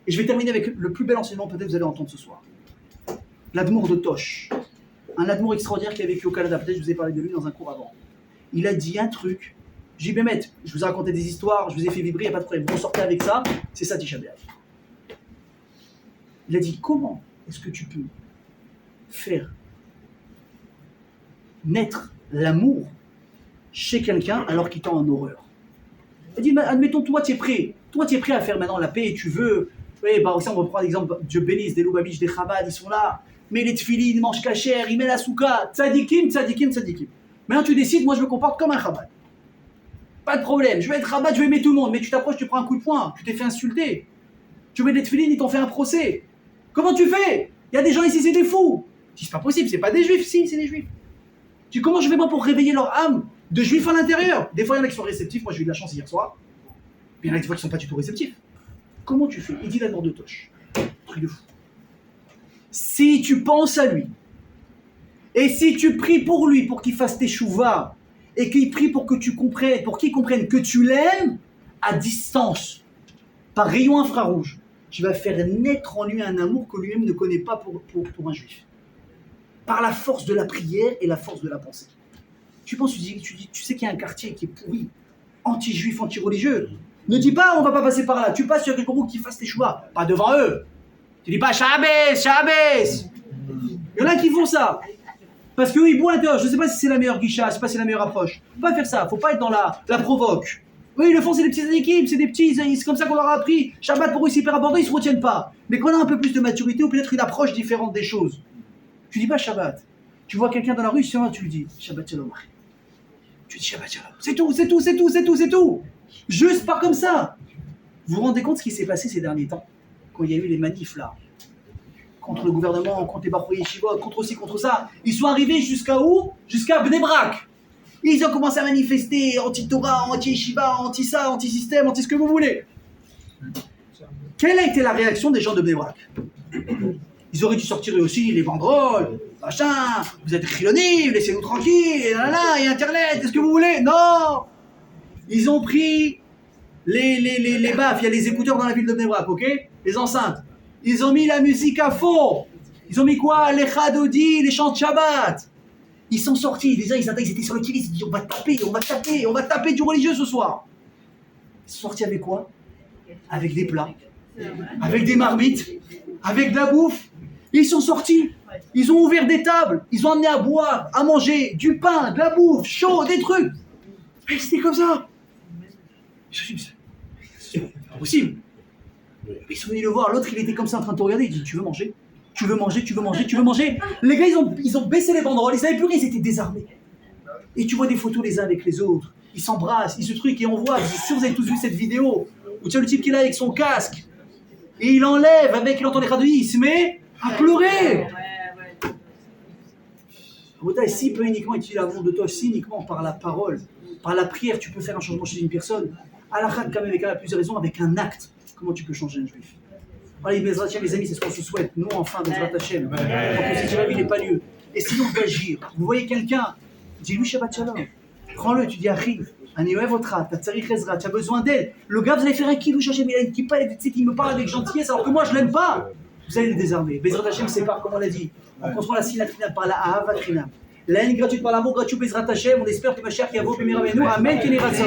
Et je vais terminer avec le plus bel enseignement peut-être que vous allez entendre ce soir. L'Admour de Tosh. Un Admour extraordinaire qui a vécu au Canada. Peut-être que je vous ai parlé de lui dans un cours avant. Il a dit un truc. J'ai dit, Bémet, je vous ai raconté des histoires, je vous ai fait vibrer, il n'y a pas de problème. Vous sortez avec ça, c'est ça Tisha B'Av. Il a dit, comment est-ce que tu peux faire naître l'amour chez quelqu'un alors qu'il t'en en horreur? Il a dit, admettons, toi tu es prêt à faire maintenant la paix et tu veux Oui, bah aussi on reprend l'exemple, Dieu bénisse, des Lubavitch, des Chabad, ils sont là. Mais les tefilines, ils mangent kasher, ils mettent la souka, tzadikim, tzadikim, tzadikim. Maintenant tu décides, moi je me comporte comme un Chabad. Pas de problème, je vais être Chabad, je vais aimer tout le monde. Mais tu t'approches, tu prends un coup de poing, tu t'es fait insulter. Tu mets des tefilines, ils t'ont fait un procès. Comment tu fais? Il y a des gens ici, c'est des fous. Si c'est pas possible, c'est pas des juifs, si, c'est des juifs. Comment je fais moi pour réveiller leur âme de juifs à l'intérieur? Des fois, il y en a qui sont réceptifs, moi j'ai eu de la chance hier soir. Il y en a des fois qui sont pas du tout réceptifs. Comment tu fais? Il dit la mort de Toche. Truc de fou. Si tu penses à lui, et si tu pries pour lui, pour qu'il fasse tes chouvas, et qu'il prie pour que tu comprennes, pour qu'il comprenne que tu l'aimes, à distance, par rayon infrarouge, tu vas faire naître en lui un amour que lui-même ne connaît pas pour un juif. Par la force de la prière et la force de la pensée. Tu penses, tu sais qu'il y a un quartier qui est pourri, anti-juif, anti-religieux. Ne dis pas, on va pas passer par là. Tu passes sur quelqu'un qui fasse tes choix, pas devant eux. Tu dis pas, Shabbos, Shabbos. Il y en a qui font ça. Parce qu'eux, ils boivent l'intérieur. Je sais pas si c'est la meilleure guicha, je sais pas si c'est la meilleure approche. Faut pas faire ça, faut pas être dans la provoque. Oui, ils le font, c'est des petites équipes, c'est des petits, c'est comme ça qu'on leur a appris. Shabbat, pour eux, c'est hyper important, ils se retiennent pas. Mais quand on a un peu plus de maturité ou peut-être une approche différente des choses, tu dis pas Shabbat. Tu vois quelqu'un dans la rue, tu lui dis Shabbat Shalom. Tu dis Shabbat Shalom. C'est tout, c'est tout, c'est tout, c'est tout, c'est tout. Juste pas comme ça. Vous vous rendez compte ce qui s'est passé ces derniers temps? Quand il y a eu les manifs là, contre le gouvernement, contre les Bachoui Yeshivot, contre ci, contre ça. Ils sont arrivés jusqu'à où? Jusqu'à Bnei Brak. Ils ont commencé à manifester anti-Torah, anti-Yeshiva, anti-ça, anti-système, anti ce que vous voulez. Quelle a été la réaction des gens de Bnei Brak? Ils auraient dû sortir eux aussi les banderoles, machin, vous êtes chiloni, laissez-nous tranquilles, et là, et Internet, est-ce que vous voulez? Non. Ils ont pris les baffes, il y a les écouteurs dans la ville de Bnei Brak, ok? Les enceintes. Ils ont mis la musique à fond. Ils ont mis quoi? Les chadodi, les chants de Shabbat. Ils sont sortis, déjà ils étaient sur le kilis, ils disent on va taper du religieux ce soir. Ils sont sortis avec quoi? Avec des plats, avec des marmites, avec de la bouffe. Ils sont sortis, ils ont ouvert des tables, ils ont amené à boire, à manger, du pain, de la bouffe, chaud, des trucs. Et c'était comme ça. C'est pas possible. Ils sont venus le voir, l'autre il était comme ça en train de te regarder, il dit tu veux manger? Tu veux manger, tu veux manger, tu veux manger. Les gars ils ont baissé les banderoles, ils savaient plus rien, ils étaient désarmés. Et tu vois des photos les uns avec les autres, ils s'embrassent, ils se truquent et on voit, je suis sûr vous avez tous vu cette vidéo, où tu as le type qui est là avec son casque, et il enlève, il entend les radouilles, il se met à pleurer. Si peut uniquement utiliser l'amour de toi, si uniquement par la parole, par la prière, tu peux faire un changement chez une personne, à la khat, quand même, avec plusieurs raisons, avec un acte, comment tu peux changer un juif? Allez, Bezrat Hashem, les amis, c'est ce qu'on se souhaite. Nous, enfin, Bezrat Hashem. Donc, si il n'est pas lieu. Et sinon, d'agir. Vous voyez quelqu'un, dis-lui Shabbat Shalom. Prends-le, tu dis Arrive. Tu as besoin d'aide. Le gars, vous allez faire un kidouche Hashem, il a une kippa, il me parle avec gentillesse, alors que moi, je l'aime pas. Vous allez le désarmer. Bezrat Hashem sépare, comme on l'a dit. On contrôle la sinat par la ahava krinam. La haine gratuite par l'amour gratuit, Bezrat Hashem. On espère que ma chère qui a beau, nous. Amen, Kenny Ratzon.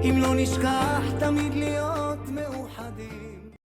אם לא נשכח תמיד